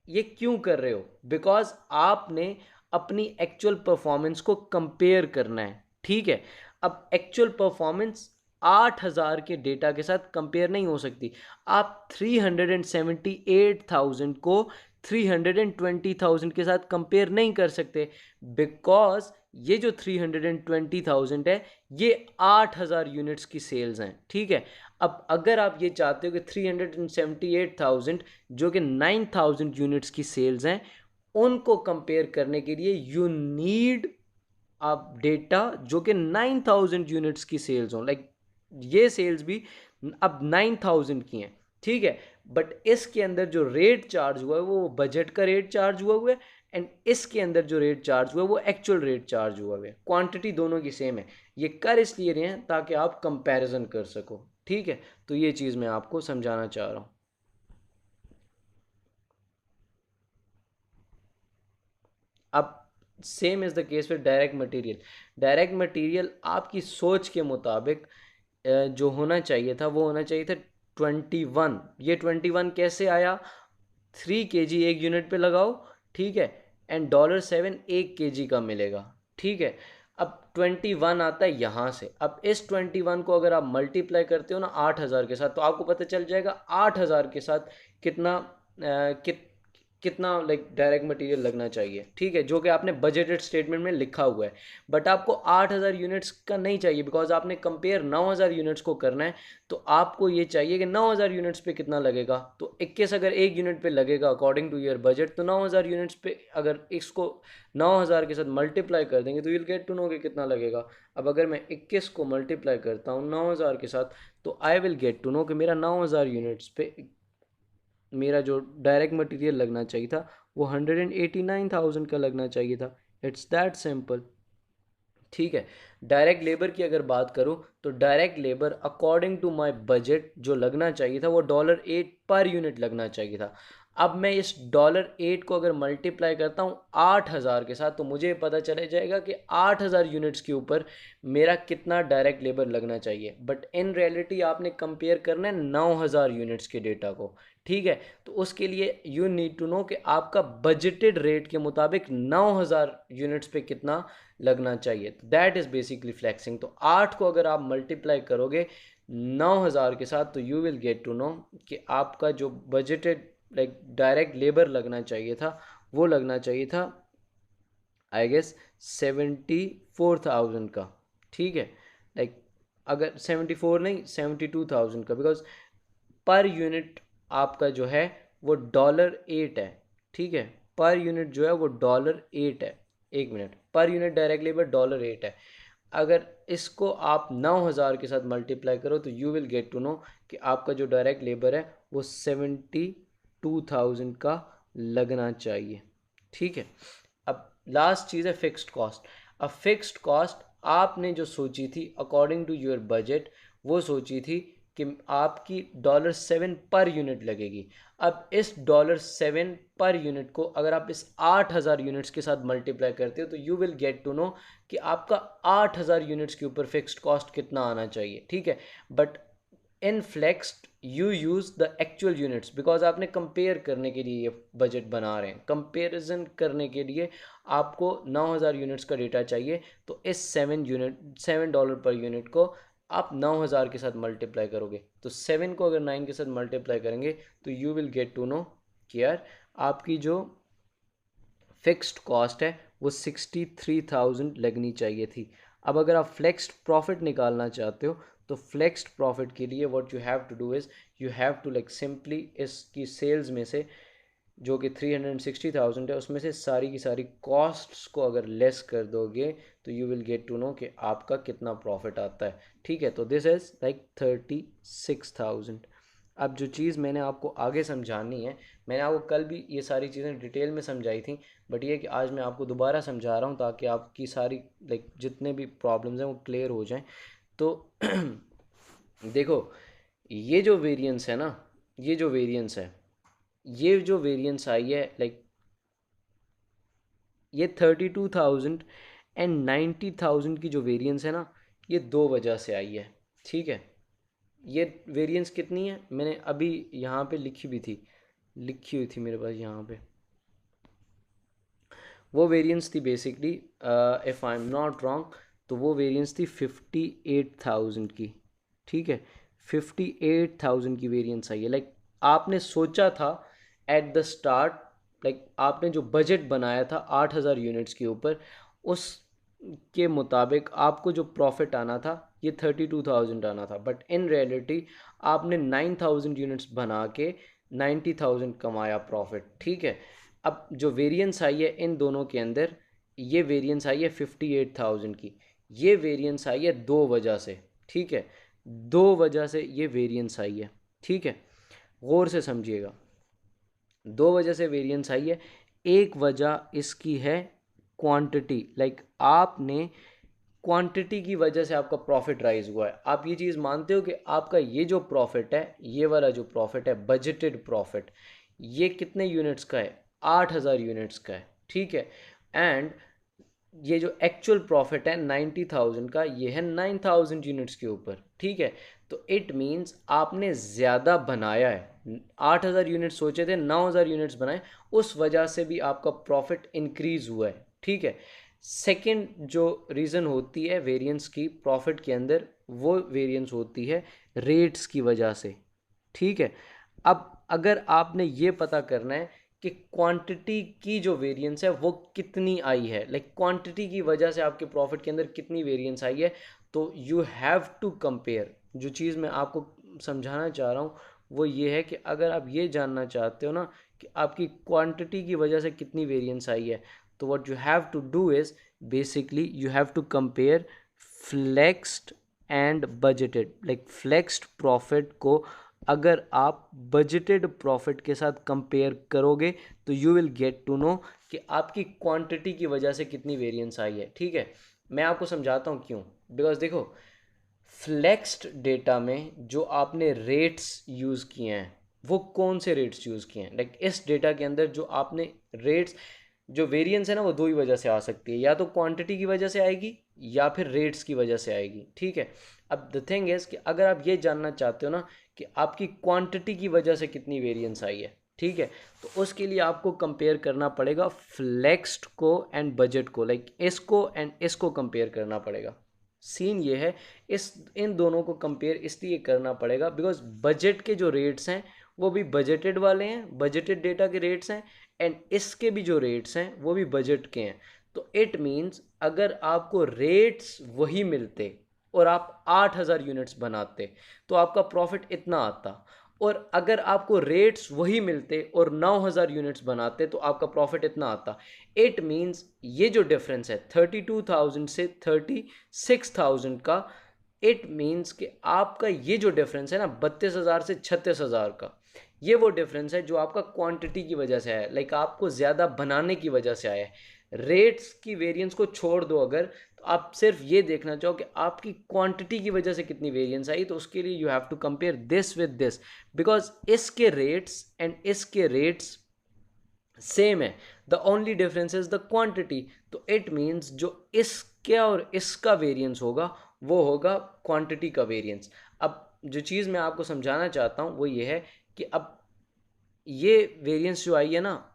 ये क्यों कर रहे हो? बिकॉज आपने अपनी एक्चुअल परफॉर्मेंस को कंपेयर करना है, ठीक है। अब एक्चुअल परफॉर्मेंस 8,000 के डेटा के साथ कंपेयर नहीं हो सकती। आप 378,000 को 320,000 के साथ कंपेयर नहीं कर सकते, बिकॉज ये जो 320,000 है ये 8,000 यूनिट्स की सेल्स हैं, ठीक है। अब अगर आप ये चाहते हो कि 378,000 जो कि 9,000 यूनिट्स की सेल्स हैं उनको कंपेयर करने के लिए यू नीड आप डेटा जो कि 9,000 यूनिट्स की सेल्स हों, लाइक ये सेल्स भी अब 9,000 की हैं, ठीक है। बट इसके अंदर जो रेट चार्ज हुआ है वो बजट का रेट चार्ज हुआ है, एंड इसके अंदर जो रेट चार्ज हुआ है वो एक्चुअल रेट चार्ज हुआ है। क्वांटिटी दोनों की सेम है। ये कर इसलिए रहे हैं ताकि आप कंपैरिजन कर सको, ठीक है। तो ये चीज़ मैं आपको समझाना चाह रहा हूँ। अब same is the case with direct material. Direct material आपकी सोच के मुताबिक जो होना चाहिए था वो होना चाहिए था 21। ये 21 कैसे आया? 3 kg एक यूनिट पे लगाओ, ठीक है, एंड $7 1 kg का मिलेगा, ठीक है। अब 21 आता है यहाँ से। अब इस 21 को अगर आप मल्टीप्लाई करते हो ना 8,000 के साथ, तो आपको पता चल जाएगा 8,000 के साथ कितना कितना लाइक डायरेक्ट मटेरियल लगना चाहिए, ठीक है, जो कि आपने बजटेड स्टेटमेंट में लिखा हुआ है। बट आपको 8,000 यूनिट्स का नहीं चाहिए, बिकॉज आपने कंपेयर 9,000 यूनिट्स को करना है। तो आपको ये चाहिए कि 9,000 यूनिट्स पे कितना लगेगा। तो 21 अगर एक यूनिट पे लगेगा अकॉर्डिंग टू योर बजट, तो 9,000 यूनिट्स पे अगर इसको 9,000 के साथ मल्टीप्लाई कर देंगे तो यूल गेट टू नो कि कितना लगेगा। अब अगर मैं 21 को मल्टीप्लाई करता हूँ 9,000 के साथ, तो I will get to know कि मेरा 9,000 यूनिट्स पे मेरा जो डायरेक्ट मटेरियल लगना चाहिए था वो 189,000 का लगना चाहिए था। इट्स दैट सिंपल, ठीक है। डायरेक्ट लेबर की अगर बात करूं तो direct labour according to my budget जो लगना चाहिए था वो $8 पर यूनिट लगना चाहिए था। अब मैं इस $8 को अगर मल्टीप्लाई करता हूँ 8,000 के साथ, तो मुझे पता चला जाएगा कि 8,000 यूनिट्स के ऊपर मेरा कितना डायरेक्ट लेबर लगना चाहिए। बट इन रियलिटी आपने कंपेयर करना है 9,000 यूनिट्स के डेटा को, ठीक है। तो उसके लिए यू नीड टू नो कि आपका बजटेड रेट के मुताबिक 9,000 यूनिट्स पे कितना लगना चाहिए। तो दैट इज़ बेसिकली फ्लेक्सिंग। तो 8 को अगर आप मल्टीप्लाई करोगे 9,000 के साथ, तो you will get to know कि आपका जो बजटेड लाइक डायरेक्ट लेबर लगना चाहिए था वो लगना चाहिए था आई गेस 74,000 का, ठीक है। लाइक अगर 74 नहीं 72,000 का, बिकॉज पर यूनिट आपका जो है वो $8 है, ठीक है। पर यूनिट जो है वो $8 है। एक minute, per unit direct labour $8 है। अगर इसको आप 9,000 के साथ मल्टीप्लाई करो तो you will get to know कि आपका जो डायरेक्ट लेबर है वो 72,000 का लगना चाहिए, ठीक है। अब लास्ट चीज़ है फिक्स्ड कॉस्ट। अब फिक्स्ड कॉस्ट आपने जो सोची थी अकॉर्डिंग टू योर बजट, वो सोची थी कि आपकी $7 पर यूनिट लगेगी। अब इस $7 पर यूनिट को अगर आप इस 8,000 यूनिट्स के साथ मल्टीप्लाई करते हो तो you will get to know कि आपका 8,000 यूनिट्स के ऊपर फिक्स्ड कॉस्ट कितना आना चाहिए, ठीक है। But in flexed you use the actual units, because आपने कंपेयर करने के लिए ये बजट बना रहे हैं। कंपेरिजन करने के लिए आपको 9,000 यूनिट्स का डेटा चाहिए। तो इस $7 पर यूनिट को आप 9,000 के साथ मल्टीप्लाई करोगे, तो 7 को अगर 9 के साथ मल्टीप्लाई करेंगे तो you will get to know कि यार आपकी जो फिक्स्ड कॉस्ट है वो 63,000 लगनी चाहिए थी। अब अगर आप फ्लेक्स्ड प्रॉफिट निकालना चाहते हो तो फ्लेक्स्ड प्रॉफिट के लिए what you have to do is you have to like simply इसकी सेल्स में से जो कि 360,000 है, उसमें से सारी की सारी कॉस्ट्स को अगर लेस कर दोगे तो you will get to know कि आपका कितना प्रॉफिट आता है। ठीक है, तो दिस इज़ लाइक 36,000। अब जो चीज़ मैंने आपको आगे समझानी है, मैंने आपको कल भी ये सारी चीज़ें डिटेल में समझाई थी, बट ये कि आज मैं आपको दोबारा समझा रहा हूँ ताकि आपकी सारी लाइक जितने भी प्रॉब्लम्स हैं वो क्लियर हो जाएं। तो देखो, ये जो वेरिएंस है ना, ये जो वेरिएंस है, ये जो वेरिएंस आई है लाइक ये 32,000 एंड 90,000 की जो वेरिएंस है ना, ये दो वजह से आई है। ठीक है, ये वेरिएंस कितनी है मैंने अभी यहाँ पे लिखी भी थी, लिखी हुई थी मेरे पास यहाँ पे। वो वेरिएंस थी basically, if I am not wrong, तो वो वेरिएंस थी 58,000 की। ठीक है, 58,000 की वेरिएंस आई है। लाइक आपने सोचा था एट द स्टार्ट, लाइक आपने जो बजट बनाया था 8,000 यूनिट्स के ऊपर, उस के मुताबिक आपको जो प्रॉफिट आना था ये 32,000 आना था, बट इन रियलिटी आपने 9,000 यूनिट्स बना के 90,000 कमाया प्रॉफिट। ठीक है, अब जो वेरिएंस आई है इन दोनों के अंदर, ये वेरिएंस आई है 58,000 की। ये वेरिएंस आई है दो वजह से। ठीक है, दो वजह से ये वेरिएंस आई है। ठीक है, गौर से समझिएगा, दो वजह से वेरिएंस आई है। एक वजह इसकी है क्वांटिटी, लाइक आपने क्वांटिटी की वजह से आपका प्रॉफिट राइज हुआ है। आप ये चीज़ मानते हो कि आपका ये जो प्रॉफिट है, ये वाला जो प्रॉफिट है बजटेड प्रॉफिट, ये कितने यूनिट्स का है? 8,000 यूनिट्स का है। ठीक है, एंड ये जो एक्चुअल प्रॉफिट है 90,000 का, ये है 9,000 यूनिट्स के ऊपर। ठीक है, तो इट मीन्स आपने ज़्यादा बनाया है। 8,000 यूनिट्स सोचे थे, 9,000 यूनिट्स बनाए, उस वजह से भी आपका प्रॉफिट इंक्रीज हुआ है। ठीक है, सेकंड जो रीज़न होती है वेरिएंस की प्रॉफिट के अंदर, वो वेरिएंस होती है रेट्स की वजह से। ठीक है, अब अगर आपने ये पता करना है कि क्वांटिटी की जो वेरिएंस है वो कितनी आई है, लाइक क्वांटिटी की वजह से आपके प्रॉफिट के अंदर कितनी वेरिएंस आई है, तो यू हैव टू कंपेयर। जो चीज़ मैं आपको समझाना चाह रहा हूँ वो ये है कि अगर आप ये जानना चाहते हो ना कि आपकी क्वांटिटी की वजह से कितनी वेरिएंस आई है, तो what you have to do is basically you have to compare flexed and budgeted. Like flexed profit को अगर आप बजटेड प्रॉफिट के साथ कंपेयर करोगे तो you will get to know कि आपकी क्वांटिटी की वजह से कितनी वेरिएंस आई है। ठीक है, मैं आपको समझाता हूँ क्यों। बिकॉज देखो, फ्लेक्स्ड डेटा में जो आपने रेट्स यूज़ किए हैं, वो कौन से रेट्स यूज़ किए हैं? लाइक इस डेटा के अंदर जो आपने रेट्स, जो वेरिएंस है ना, वो दो ही वजह से आ सकती है, या तो क्वांटिटी की वजह से आएगी या फिर रेट्स की वजह से आएगी। ठीक है, अब द थिंग इज़ कि अगर आप ये जानना चाहते हो ना कि आपकी क्वांटिटी की वजह से कितनी वेरिएंस आई है, ठीक है, तो उसके लिए आपको कंपेयर करना पड़ेगा फ्लेक्स्ड को एंड बजट को। लाइक इसको एंड इसको कंपेयर करना पड़ेगा। सीन ये है, इस इन दोनों को कंपेयर इसलिए करना पड़ेगा बिकॉज बजट के जो रेट्स हैं वो भी बजटेड वाले हैं, बजटेड डेटा के रेट्स हैं, एंड इसके भी जो रेट्स हैं वो भी बजट के हैं। तो इट मीन्स अगर आपको रेट्स वही मिलते और आप 8,000 यूनिट्स बनाते तो आपका प्रॉफिट इतना आता, और अगर आपको रेट्स वही मिलते और 9,000 यूनिट्स बनाते तो आपका प्रॉफिट इतना आता। इट मीन्स ये जो डिफरेंस है 32,000 से 36,000 का, इट मीन्स कि आपका ये जो डिफरेंस है ना 32,000 से 36,000 का, ये वो डिफरेंस है जो आपका क्वांटिटी की वजह से आया, लाइक आपको ज़्यादा बनाने की वजह से आया है। रेट्स की वेरिएंस को छोड़ दो अगर, तो आप सिर्फ ये देखना चाहो कि आपकी क्वांटिटी की वजह से कितनी वेरिएंस आई, तो उसके लिए you have to compare this with this, because इसके रेट्स एंड इसके रेट्स सेम है, the only difference is the quantity. तो इट मीन्स जो इसका और इसका वेरिएंस होगा वो होगा क्वांटिटी का वेरिएंस। अब जो चीज़ मैं आपको समझाना चाहता हूँ वो ये है कि अब ये वेरिएंस जो आई है ना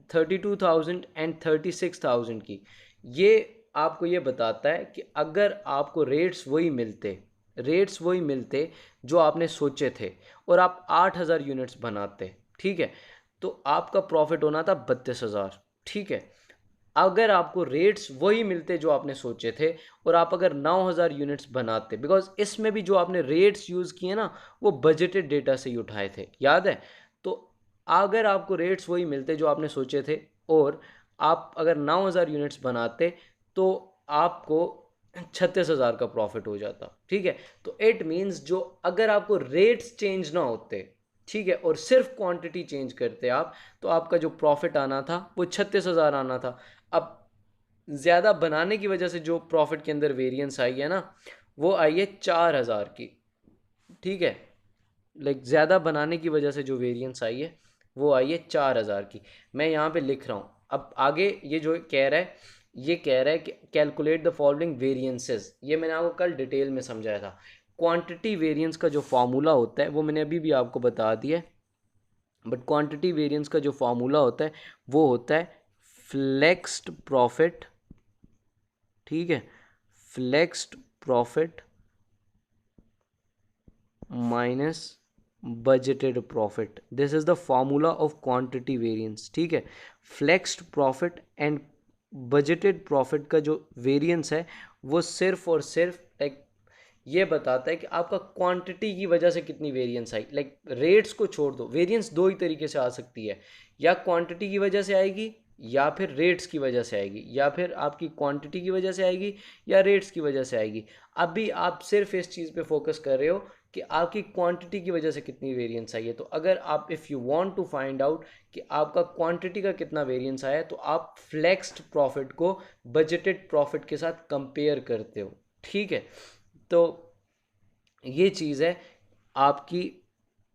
32,000 एंड 36,000 की, ये आपको ये बताता है कि अगर आपको रेट्स वही मिलते जो आपने सोचे थे, और आप 8,000 यूनिट्स बनाते, ठीक है, तो आपका प्रॉफिट होना था 32,000। ठीक है, अगर आपको रेट्स वही मिलते जो आपने सोचे थे और आप अगर 9,000 यूनिट्स बनाते, बिकॉज इसमें भी जो आपने रेट्स यूज़ किए ना वो बजटेड डेटा से ही उठाए थे, याद है? तो अगर आपको रेट्स वही मिलते जो आपने सोचे थे और आप अगर 9,000 यूनिट्स बनाते तो आपको 36,000 का प्रॉफिट हो जाता, ठीक है। तो इट मीन्स जो अगर आपको रेट्स चेंज ना होते, ठीक है, और सिर्फ क्वांटिटी चेंज करते आप, तो आपका जो प्रॉफिट आना था वो 36,000 आना था। अब ज़्यादा बनाने की वजह से जो प्रॉफिट के अंदर वेरिएंस आई है ना, वो आई है 4,000 की, ठीक है। लाइक ज़्यादा बनाने की वजह से जो वेरिएंस आई है वो आई है 4,000 की। मैं यहाँ पे लिख रहा हूँ। अब आगे ये जो कह रहा है, ये कह रहा है कि कैलकुलेट द फॉलोइंग वेरिएंसेस। ये मैंने आपको कल डिटेल में समझाया था। क्वांटिटी वेरिएंस का जो फॉर्मूला होता है वो मैंने अभी भी आपको बता दिया है, बट क्वांटिटी वेरिएंस का जो फॉर्मूला होता है वो होता है फ्लेक्स्ड प्रॉफिट, ठीक है, flexed profit minus budgeted profit. This is the formula of quantity variance, ठीक है। Flexed profit and budgeted profit का जो वेरिएंस है वो सिर्फ और सिर्फ लाइक ये बताता है कि आपका क्वांटिटी की वजह से कितनी वेरिएंस आई। लाइक रेट्स को छोड़ दो, वेरिएंस दो ही तरीके से आ सकती है, या क्वांटिटी की वजह से आएगी या फिर रेट्स की वजह से आएगी, या फिर आपकी क्वांटिटी की वजह से आएगी या रेट्स की वजह से आएगी। अभी आप सिर्फ इस चीज़ पे फोकस कर रहे हो कि आपकी क्वांटिटी की वजह से कितनी वेरिएंस आई है। तो अगर आप if you want to find out कि आपका क्वांटिटी का कितना वेरिएंस आया है, तो आप फ्लेक्स्ड प्रॉफिट को बजटेड प्रॉफिट के साथ कंपेयर करते हो, ठीक है। तो ये चीज़ है आपकी।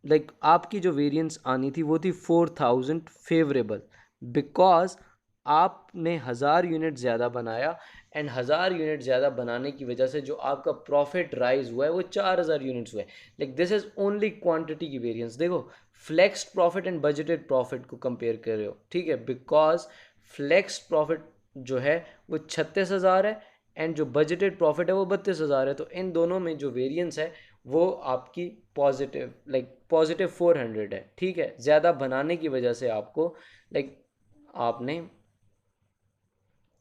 लाइक आपकी जो वेरिएंस आनी थी वो थी 4,000 फेवरेबल, बिकॉज आपने 1,000 यूनिट ज़्यादा बनाया, एंड 1,000 यूनिट ज़्यादा बनाने की वजह से जो आपका प्रॉफिट राइज हुआ है वो 4,000 यूनिट्स हुए। Like this is only quantity की वेरिएंस। देखो, flexed profit and budgeted profit को कंपेयर कर रहे हो, ठीक है, बिकॉज फ्लेक्स्ड प्रॉफिट जो है वो 36,000 है एंड जो बजटेड प्रॉफिट है वो 32,000 है। तो इन दोनों में जो वेरिएंस है वो आपकी पॉजिटिव, लाइक पॉजिटिव 400 है, ठीक है। ज़्यादा बनाने की वजह से आपको लाइक आपने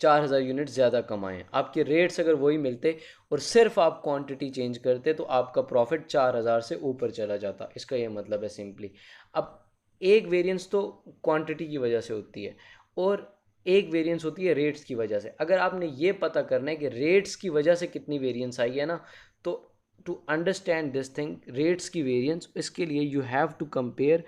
4,000 यूनिट ज़्यादा कमाए। आपके रेट्स अगर वही मिलते और सिर्फ आप क्वांटिटी चेंज करते तो आपका प्रॉफिट 4,000 से ऊपर चला जाता। इसका ये मतलब है सिंपली। अब एक वेरिएंस तो क्वांटिटी की वजह से होती है और एक वेरिएंस होती है रेट्स की वजह से। अगर आपने ये पता करना है कि रेट्स की वजह से कितनी वेरिएंस आई है ना, तो to understand this thing rates की वेरिएंस, इसके लिए you have to compare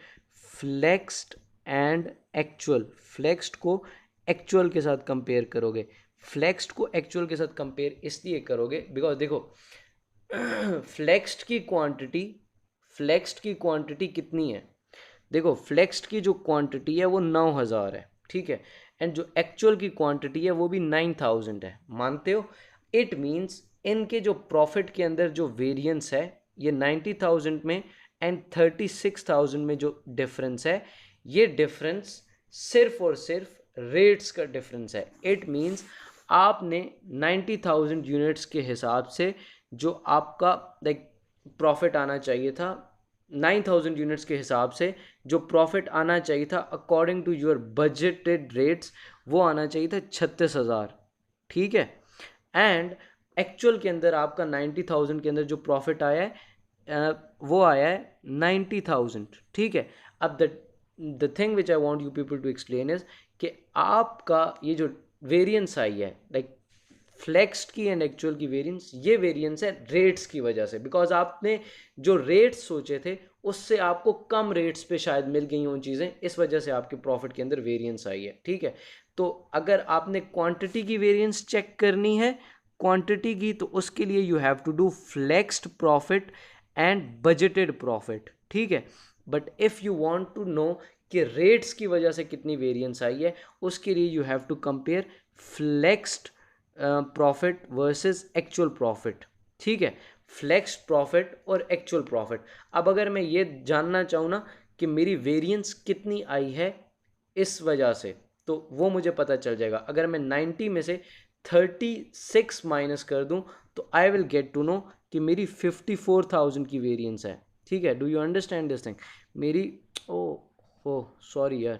flexed and actual. Flexed को एक्चुअल के साथ कंपेयर करोगे। फ्लेक्स्ड को एक्चुअल के साथ कंपेयर इसलिए करोगे बिकॉज देखो फ्लेक्स्ड की क्वांटिटी, फ्लेक्स्ड की क्वांटिटी कितनी है। देखो, फ्लेक्स्ड की जो क्वांटिटी है वो 9,000 है, ठीक है, एंड जो एक्चुअल की क्वांटिटी है वो भी 9,000 है। मानते हो? इट मीन्स इनके जो प्रॉफिट के अंदर जो वेरिएंस है ये 90,000 में एंड 36,000 में जो डिफरेंस है, ये डिफरेंस सिर्फ और सिर्फ रेट्स का डिफरेंस है। इट मीन्स आपने 90,000 यूनिट्स के हिसाब से जो आपका लाइक प्रॉफिट आना चाहिए था, 9,000 यूनिट्स के हिसाब से जो प्रॉफिट आना चाहिए था according to your budgeted rates, वो आना चाहिए था 36,000, ठीक है। एंड एक्चुअल के अंदर आपका 90,000 के अंदर जो प्रॉफिट आया है वो आया है 90,000, ठीक है। अब the thing which I want you people to explain is कि आपका ये जो वेरिएंस आई है लाइक फ्लेक्स्ड की एंड एक्चुअल की वेरिएंस, ये वेरिएंस है रेट्स की वजह से। बिकॉज आपने जो रेट्स सोचे थे उससे आपको कम रेट्स पे शायद मिल गई हों चीज़ें, इस वजह से आपके प्रॉफिट के अंदर वेरिएंस आई है, ठीक है। तो अगर आपने क्वांटिटी की वेरिएंस चेक करनी है, क्वांटिटी की, तो उसके लिए you have to do flexed profit and budgeted profit, ठीक है। But if you want to know कि रेट्स की वजह से कितनी वेरिएंस आई है, उसके लिए you have to compare flexed profit versus actual profit, ठीक है। फ्लेक्स्ड प्रॉफिट और एक्चुअल प्रॉफिट। अब अगर मैं ये जानना चाहूँ ना कि मेरी वेरिएंस कितनी आई है इस वजह से, तो वो मुझे पता चल जाएगा। अगर मैं 90 में से 36 माइनस कर दूं तो I will get to know कि मेरी 54,000 की वेरिएंस है, ठीक है। Do you understand this thing? मेरी ओ सॉरी यार,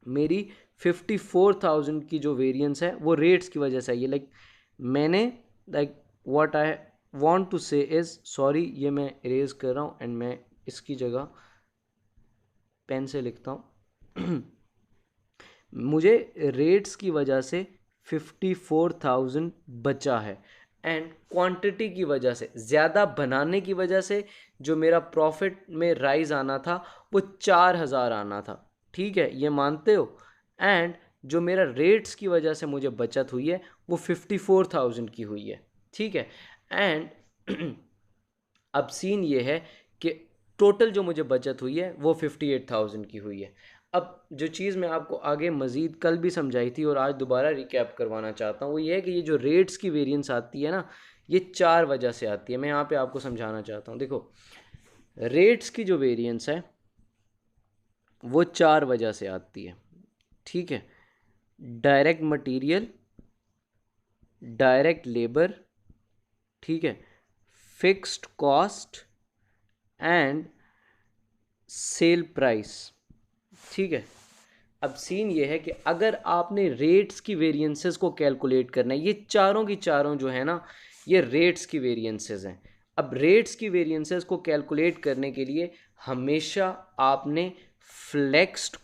मेरी 54,000 की जो वेरिएंस है वो रेट्स की वजह से आई है। लाइक मैंने like what I want to say is, sorry ये मैं इरेज कर रहा हूँ एंड मैं इसकी जगह पेन से लिखता हूँ। मुझे रेट्स की वजह से 54,000 बचा है, एंड क्वांटिटी की वजह से, ज़्यादा बनाने की वजह से जो मेरा प्रॉफिट में राइज आना था वो 4,000 आना था, ठीक है, ये मानते हो। एंड जो मेरा रेट्स की वजह से मुझे बचत हुई है वो 54,000 की हुई है, ठीक है। एंड अब सीन ये है कि टोटल जो मुझे बचत हुई है वो 58,000 की हुई है। अब जो चीज़ मैं आपको आगे मज़ीद कल भी समझाई थी और आज दोबारा रिकैप करवाना चाहता हूँ वो ये है कि ये जो रेट्स की वेरिएंस आती है ना, ये 4 वजह से आती है। मैं यहाँ पे आपको समझाना चाहता हूँ। देखो, रेट्स की जो वेरिएंस है वो 4 वजह से आती है, ठीक है। डायरेक्ट मटेरियल, डायरेक्ट लेबर, ठीक है, fixed cost and sale price, ठीक है। अब सीन ये है कि अगर आपने रेट्स की वेरिएंसेस को कैलकुलेट करना है, ये चारों की चारों जो है ना, ये रेट्स की वेरिएंसेस हैं। अब रेट्स की वेरिएंसेस को कैलकुलेट करने के लिए हमेशा आपने फ्लेक्स्ड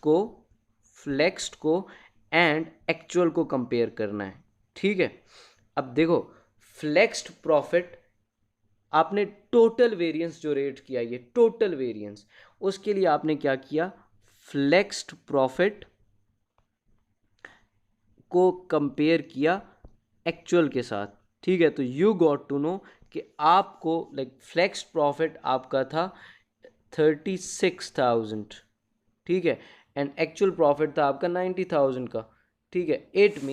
को एंड एक्चुअल को कंपेयर करना है, ठीक है। अब देखो, फ्लेक्स्ड प्रॉफिट आपने टोटल वेरिएंस जो रेट किया, ये टोटल वेरिएंस, उसके लिए आपने क्या किया, फ्लेक्स्ड प्रॉफिट को कंपेयर किया एक्चुअल के साथ, ठीक है। तो यू गॉट टू नो कि आपको लाइक फ्लेक्स्ड प्रॉफिट आपका था 36,000, ठीक है, एंड एक्चुअल प्रॉफिट था आपका 90,000 का, ठीक है। इट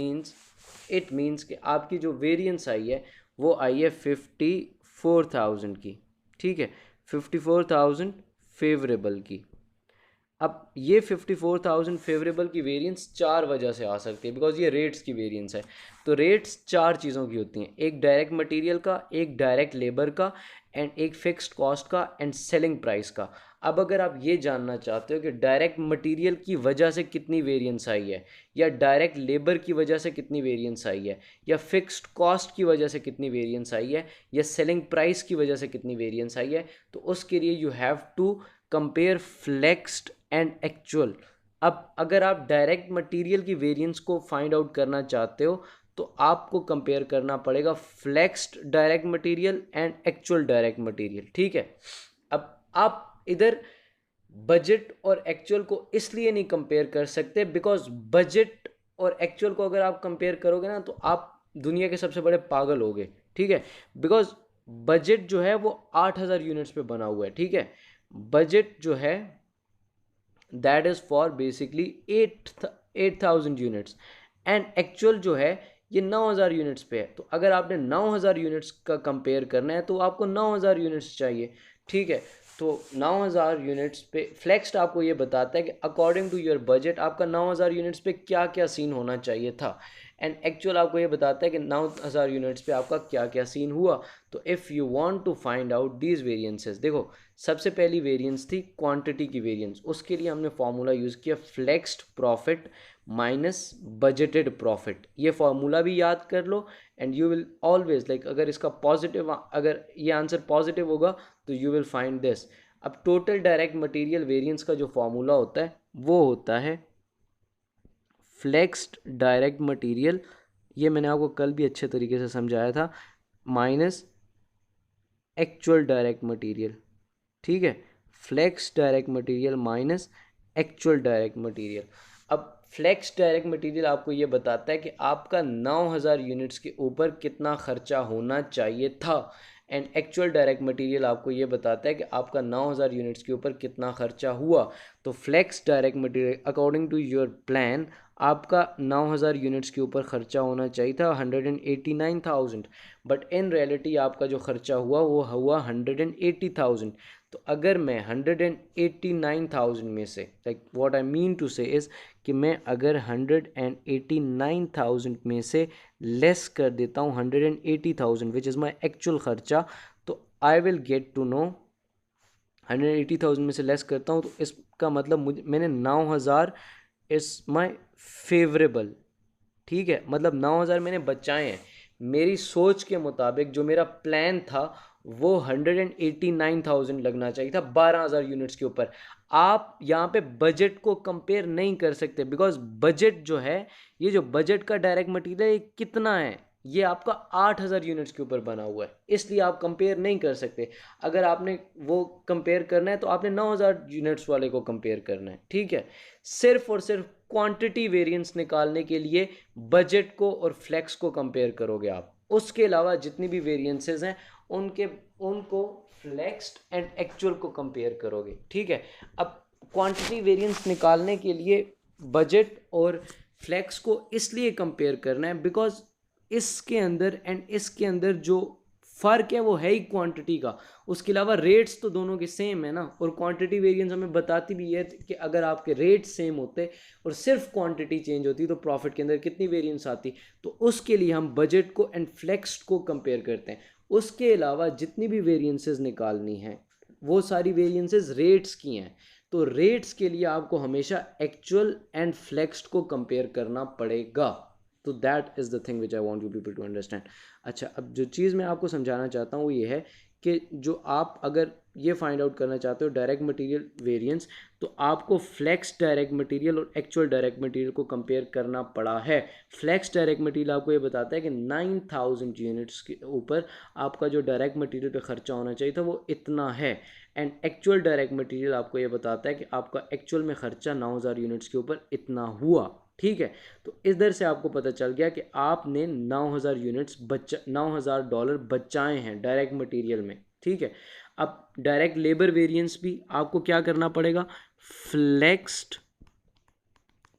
मीन्स कि आपकी जो वेरिएंस आई है वो आई है 54,000 की, ठीक है, 54,000 फेवरेबल की। अब ये 54,000 फेवरेबल की वेरिएंस 4 वजह से आ सकती है, बिकॉज ये रेट्स की वेरिएंस है। तो रेट्स 4 चीज़ों की होती हैं, एक डायरेक्ट मटेरियल का, एक डायरेक्ट लेबर का, एंड एक फिक्स्ड कॉस्ट का, एंड सेलिंग प्राइस का। अब अगर आप ये जानना चाहते हो कि डायरेक्ट मटेरियल की वजह से कितनी वेरिएंस आई है, या डायरेक्ट लेबर की वजह से कितनी वेरिएंस आई है, या फिक्स्ड कॉस्ट की वजह से कितनी वेरिएंस आई है, या सेलिंग प्राइस की वजह से कितनी वेरिएंस आई है, तो उसके लिए you have to compare flexed and actual. अब अगर आप डायरेक्ट मटेरियल की वेरिएंस को फाइंड आउट करना चाहते हो तो आपको कंपेयर करना पड़ेगा flexed direct material and actual direct material, ठीक है। अब आप इधर बजट और एक्चुअल को इसलिए नहीं कंपेयर कर सकते बिकॉज बजट और एक्चुअल को अगर आप कंपेयर करोगे ना तो आप दुनिया के सबसे बड़े पागल होगे, ठीक है। बिकॉज बजट जो है वो 8,000 यूनिट्स पे बना हुआ है, ठीक है। बजट जो है that is for basically 8,000 units, and actual जो है ये 9,000 यूनिट्स पे है। तो अगर आपने 9,000 यूनिट्स का कंपेयर करना है तो आपको 9,000 यूनिट्स चाहिए, ठीक है। तो 9,000 यूनिट्स पे फ्लेक्स्ड आपको ये बताता है कि अकॉर्डिंग टू योर बजट आपका 9,000 यूनिट्स पे क्या क्या सीन होना चाहिए था, एंड एक्चुअल आपको ये बताता है कि 9,000 यूनिट्स पे आपका क्या क्या सीन हुआ। तो if you want to find out these variances, देखो सबसे पहली वेरिएंस थी क्वांटिटी की वेरिएंस, उसके लिए हमने फार्मूला यूज़ किया flexed profit minus budgeted profit. ये फार्मूला भी याद कर लो, and you will always like, अगर इसका पॉजिटिव, अगर ये आंसर पॉजिटिव होगा तो यू विल फाइंड दिस। अब टोटल डायरेक्ट मटेरियल वेरिएंस का जो फार्मूला होता है वो होता है फ्लेक्स्ड डायरेक्ट मटेरियल, ये मैंने आपको कल भी अच्छे तरीके से समझाया था, माइनस एक्चुअल डायरेक्ट मटेरियल, ठीक है। Flex direct material minus actual direct material. अब फ्लेक्स डायरेक्ट मटेरियल आपको ये बताता है कि आपका 9,000 यूनिट्स के ऊपर कितना खर्चा होना चाहिए था, एंड एक्चुअल डायरेक्ट मटेरियल आपको ये बताता है कि आपका 9,000 यूनिट्स के ऊपर कितना खर्चा हुआ। तो flex direct material according to your plan आपका 9,000 यूनिट्स के ऊपर खर्चा होना चाहिए था 189,000, बट इन रियलिटी आपका जो खर्चा हुआ वो हुआ 180,000। तो अगर मैं 189,000 में से, like what I mean to say is कि मैं अगर 189,000 में से लेस कर देता हूँ 180,000 विच इज़ माई एक्चुअल खर्चा, तो I will get to know 180,000 में से लेस करता हूँ तो इसका मतलब मैंने 9,000 इज़ माई फेवरेबल, ठीक है। मतलब 9,000 मैंने बचाए हैं। मेरी सोच के मुताबिक जो मेरा प्लान था वो 189,000 लगना चाहिए था 12,000 यूनिट्स के ऊपर। आप यहाँ पे बजट को कंपेयर नहीं कर सकते, बिकॉज बजट जो है, ये जो बजट का डायरेक्ट मटेरियल ये कितना है, ये आपका 8,000 यूनिट्स के ऊपर बना हुआ है, इसलिए आप कंपेयर नहीं कर सकते। अगर आपने वो कंपेयर करना है तो आपने 9,000 यूनिट्स वाले को कंपेयर करना है, ठीक है। सिर्फ और सिर्फ क्वांटिटी वेरिएंस निकालने के लिए बजट को और फ्लेक्स को कंपेयर करोगे आप। उसके अलावा जितनी भी वेरिएंसेस हैं उनके उनको फ्लेक्स्ड एंड एक्चुअल को कंपेयर करोगे, ठीक है। अब क्वांटिटी वेरिएंस निकालने के लिए बजट और फ्लेक्स को इसलिए कंपेयर करना है बिकॉज इसके अंदर एंड इसके अंदर जो फ़र्क है वो है ही क्वांटिटी का। उसके अलावा रेट्स तो दोनों के सेम है ना, और क्वांटिटी वेरिएंस हमें बताती भी है कि अगर आपके रेट्स सेम होते और सिर्फ क्वांटिटी चेंज होती तो प्रॉफिट के अंदर कितनी वेरिएंस आती। तो उसके लिए हम बजट को एंड फ्लेक्स को कंपेयर करते हैं। उसके अलावा जितनी भी वेरिएंसेस निकालनी है वो सारी वेरिएंसेस रेट्स की हैं, तो रेट्स के लिए आपको हमेशा एक्चुअल एंड फ्लेक्स्ड को कंपेयर करना पड़ेगा। तो that is the thing which I want you people to understand. अच्छा, अब जो चीज़ मैं आपको समझाना चाहता हूँ वो ये है कि जो आप अगर ये फाइंड आउट करना चाहते हो डायरेक्ट मटेरियल वेरिएंस, तो आपको फ्लेक्स डायरेक्ट मटेरियल और एक्चुअल डायरेक्ट मटेरियल को कंपेयर करना पड़ा है। फ्लेक्स डायरेक्ट मटेरियल आपको ये बताता है कि 9,000 यूनिट्स के ऊपर आपका जो डायरेक्ट मटेरियल पे खर्चा होना चाहिए था वो इतना है, एंड एक्चुअल डायरेक्ट मटेरियल आपको ये बताता है कि आपका एक्चुअल में खर्चा 9,000 यूनिट्स के ऊपर इतना हुआ, ठीक है। तो इधर से आपको पता चल गया कि आपने 9,000 यूनिट्स $9,000 बचाए हैं डायरेक्ट मटेरियल में, ठीक है। अब डायरेक्ट लेबर वेरिएंस भी आपको क्या करना पड़ेगा, flexed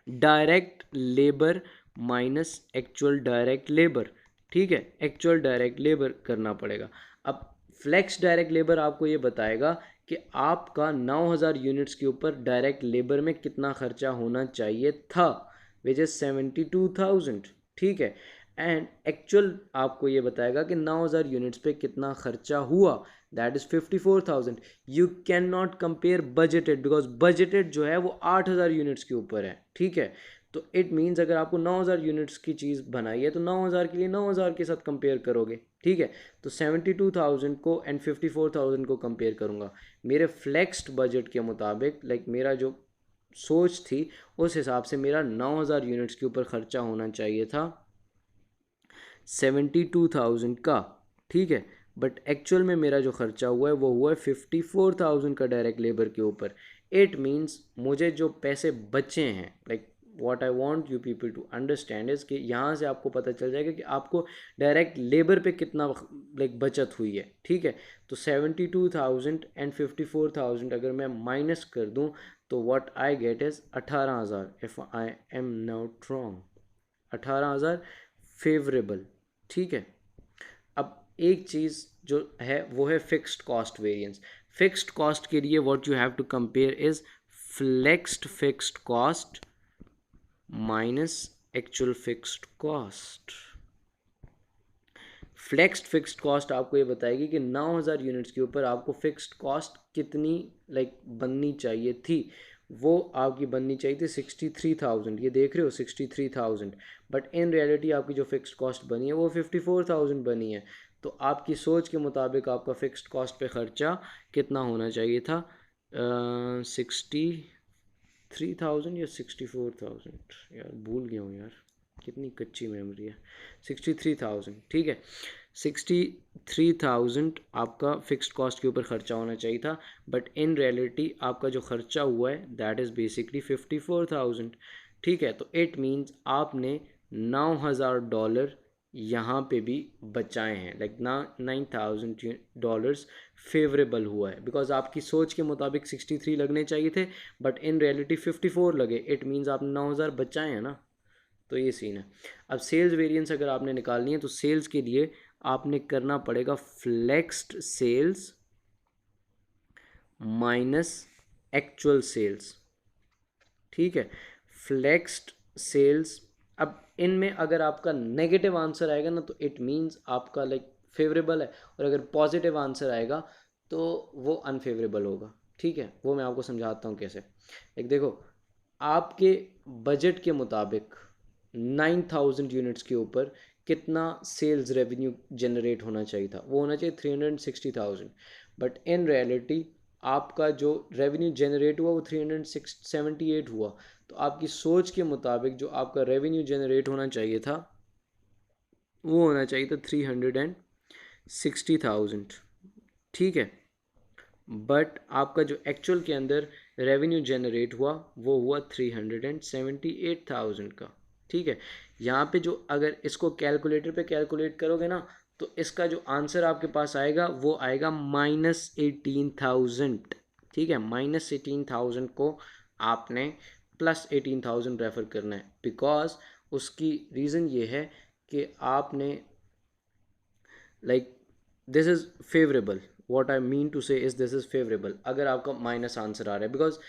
direct labour minus actual direct labour, ठीक है, एक्चुअल डायरेक्ट लेबर करना पड़ेगा। अब फ्लेक्स डायरेक्ट लेबर आपको ये बताएगा कि आपका 9,000 यूनिट्स के ऊपर डायरेक्ट लेबर में कितना खर्चा होना चाहिए था, विच इज़ 72,000, ठीक है। एंड एक्चुअल आपको ये बताएगा कि 9,000 यूनिट्स पे कितना खर्चा हुआ, that is 54,000। You can not compare budgeted because budgeted जो है वो 8,000 यूनिट्स के ऊपर है, ठीक है। तो इट मीन्स अगर आपको 9,000 यूनिट्स की चीज़ बनाई है तो 9,000 के लिए 9,000 के साथ कंपेयर करोगे, ठीक है। तो 72,000 को एंड 54,000 को कंपेयर करूँगा। मेरे फ्लेक्स्ड बजट के मुताबिक मेरा जो सोच थी उस हिसाब से मेरा 9,000 यूनिट्स के ऊपर ख़र्चा होना चाहिए था 72,000 का, ठीक है। बट एक्चुअल में मेरा जो खर्चा हुआ है वो हुआ है 54,000 का डायरेक्ट लेबर के ऊपर। इट मीन्स मुझे जो पैसे बचे हैं, what I want you people to understand is कि यहाँ से आपको पता चल जाएगा कि आपको डायरेक्ट लेबर पे कितना बचत हुई है, ठीक है। तो 72,000 एंड 54,000 अगर मैं माइनस कर दूँ तो what I get is 18,000, if I am not wrong, 18,000 favourable, ठीक है। अब एक चीज़ जो है वो है fixed cost variance. Fixed cost के लिए what you have to compare is flexed fixed cost minus actual fixed cost. Flexed fixed cost आपको ये बताएगी कि 9,000 यूनिट्स के ऊपर आपको फिक्स्ड कॉस्ट कितनी बननी चाहिए थी। वो आपकी बननी चाहिए थी 63,000, ये देख रहे हो 63,000, बट इन रियलिटी आपकी जो फिक्स्ड कॉस्ट बनी है वो 54,000 बनी है। तो आपकी सोच के मुताबिक आपका फिक्स्ड कॉस्ट पे ख़र्चा कितना होना चाहिए था, 63,000 या 64,000, यार भूल गया हूँ यार, कितनी कच्ची मेमोरी है। 63,000, ठीक है। 63,000 आपका फिक्स्ड कॉस्ट के ऊपर ख़र्चा होना चाहिए था, बट इन रियलिटी आपका जो ख़र्चा हुआ है दैट इज़ बेसिकली 54,000, ठीक है। तो इट मीन्स आपने $9,000 यहाँ पे भी बचाए हैं, 9,000 फेवरेबल हुआ है, बिकॉज आपकी सोच के मुताबिक 63 लगने चाहिए थे बट इन रियलिटी 54 लगे। इट मीन्स आपने 9,000 बचाए हैं ना। तो ये सीन है। अब सेल्स वेरिएंस अगर आपने निकालनी है तो सेल्स के लिए आपने करना पड़ेगा flexed sales minus actual sales, ठीक है। फ्लेक्स्ड सेल्स, अब इनमें अगर आपका नेगेटिव आंसर आएगा ना तो इट मीन्स आपका फेवरेबल है, और अगर पॉजिटिव आंसर आएगा तो वो अनफेवरेबल होगा, ठीक है। वो मैं आपको समझाता हूँ कैसे। देखो, आपके बजट के मुताबिक 9,000 यूनिट्स के ऊपर कितना सेल्स रेवेन्यू जनरेट होना चाहिए था, वो होना चाहिए 360,000, बट इन रियलिटी आपका जो रेवेन्यू जनरेट हुआ वो 378 हुआ, तो आपकी सोच के मुताबिक जो आपका रेवेन्यू जनरेट होना चाहिए था वो होना चाहिए था 360,000, ठीक है। बट आपका जो एक्चुअल के अंदर रेवेन्यू जनरेट हुआ वो हुआ 378,000 का, ठीक है। यहाँ पे जो अगर इसको कैलकुलेटर पे कैलकुलेट करोगे ना, तो इसका जो आंसर आपके पास आएगा वो आएगा -18,000, ठीक है। -18,000 को आपने +18,000 रेफर करना है, बिकॉज उसकी रीज़न ये है कि आपने like this is favourable, what I mean to say is this is favourable अगर आपका माइनस आंसर आ रहा है, बिकॉज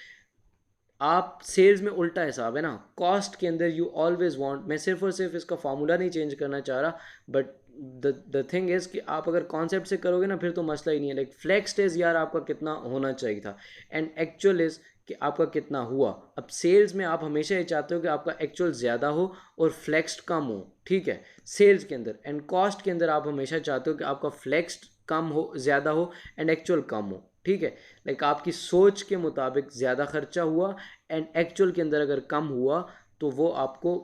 आप सेल्स में उल्टा हिसाब है ना, कॉस्ट के अंदर यू ऑलवेज वांट, मैं सिर्फ और सिर्फ इसका फार्मूला नहीं चेंज करना चाह रहा, बट द थिंग इज़ कि आप अगर कॉन्सेप्ट से करोगे ना फिर तो मसला ही नहीं है। लाइक फ्लेक्स्ड इज़ यार आपका कितना होना चाहिए था, एंड एक्चुअल इज़ कि आपका कितना हुआ। अब सेल्स में आप हमेशा ये चाहते हो कि आपका एक्चुअल ज़्यादा हो और फ्लेक्स्ड कम हो, ठीक है, सेल्स के अंदर। एंड कॉस्ट के अंदर आप हमेशा चाहते हो कि आपका फ्लेक्स्ड कम हो, ज़्यादा हो, एंड एक्चुअल कम हो, ठीक है। लाइक आपकी सोच के मुताबिक ज़्यादा खर्चा हुआ एंड एक्चुअल के अंदर अगर कम हुआ तो वो आपको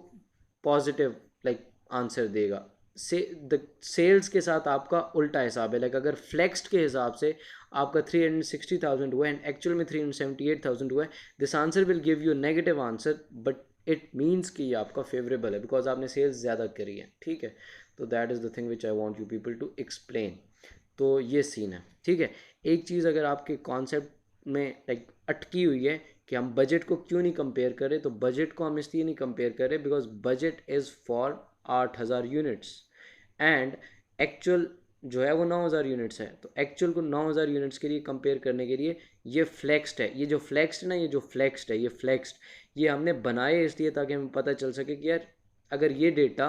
पॉजिटिव लाइक आंसर देगा। से द सेल्स के साथ आपका उल्टा हिसाब है। लाइक अगर फ्लेक्स्ड के हिसाब से आपका 360,000 हुआ एंड एक्चुअल में 378,000 हुआ है, this answer will give you negative answer, but it means कि ये आपका फेवरेबल है बिकॉज आपने सेल्स ज़्यादा करी है, ठीक है। तो that is the thing which I want you people to explain. तो ये सीन है, ठीक है। एक चीज़ अगर आपके कॉन्सेप्ट में लाइक अटकी हुई है कि हम बजट को क्यों नहीं कंपेयर करें, तो बजट को हम इसलिए नहीं कंपेयर करें because budget is for 8,000 units and actual जो है वो 9,000 यूनिट्स है। तो एक्चुअल को 9,000 यूनिट्स के लिए कंपेयर करने के लिए ये फ्लेक्स्ड है, ये जो फ्लेक्स्ड है ना, ये जो फ्लेक्स्ड है, ये फ्लेक्स्ड, ये हमने बनाए इसलिए ताकि हमें पता चल सके कि यार अगर ये डेटा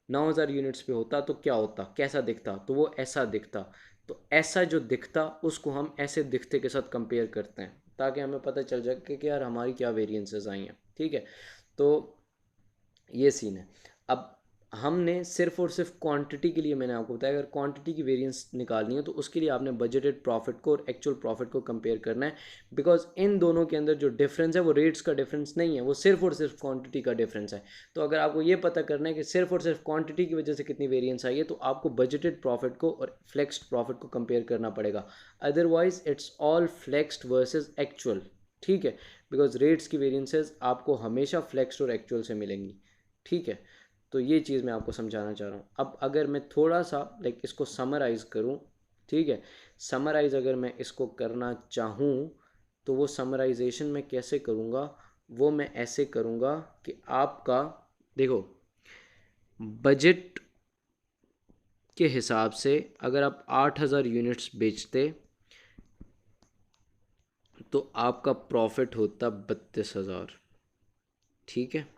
9,000 यूनिट्स पे होता तो क्या होता, कैसा दिखता, तो वो ऐसा दिखता। तो ऐसा जो दिखता उसको हम ऐसे दिखते के साथ कंपेयर करते हैं ताकि हमें पता चल जाए कि यार हमारी क्या वेरिएंसेस आई हैं, ठीक है। तो ये सीन है। अब हमने सिर्फ और सिर्फ क्वांटिटी के लिए, मैंने आपको बताया अगर क्वांटिटी की वेरिएंस निकालनी है तो उसके लिए आपने बजटेड प्रॉफिट को और एक्चुअल प्रॉफिट को कंपेयर करना है, बिकॉज इन दोनों के अंदर जो डिफरेंस है वो रेट्स का डिफरेंस नहीं है, वो सिर्फ और सिर्फ क्वांटिटी का डिफरेंस है। तो अगर आपको ये पता करना है कि सिर्फ और सिर्फ क्वांटिटी की वजह से कितनी वेरिएंस आई है, तो आपको बजटेड प्रॉफिट को और फ्लेक्स्ड प्रॉफिट को कंपेयर करना पड़ेगा। Otherwise it's all flexed versus actual, ठीक है, बिकॉज रेट्स की वेरिएंसेस आपको हमेशा फ्लेक्स्ड और एक्चुअल से मिलेंगी, ठीक है। तो ये चीज़ मैं आपको समझाना चाह रहा हूँ। अब अगर मैं थोड़ा सा लाइक इसको समराइज़ करूँ, ठीक है, समराइज़ अगर मैं इसको करना चाहूँ तो वो समराइजेशन मैं कैसे करूँगा, वो मैं ऐसे करूँगा कि आपका देखो बजट के हिसाब से अगर आप 8,000 यूनिट्स बेचते तो आपका प्रॉफिट होता 32,000, ठीक है।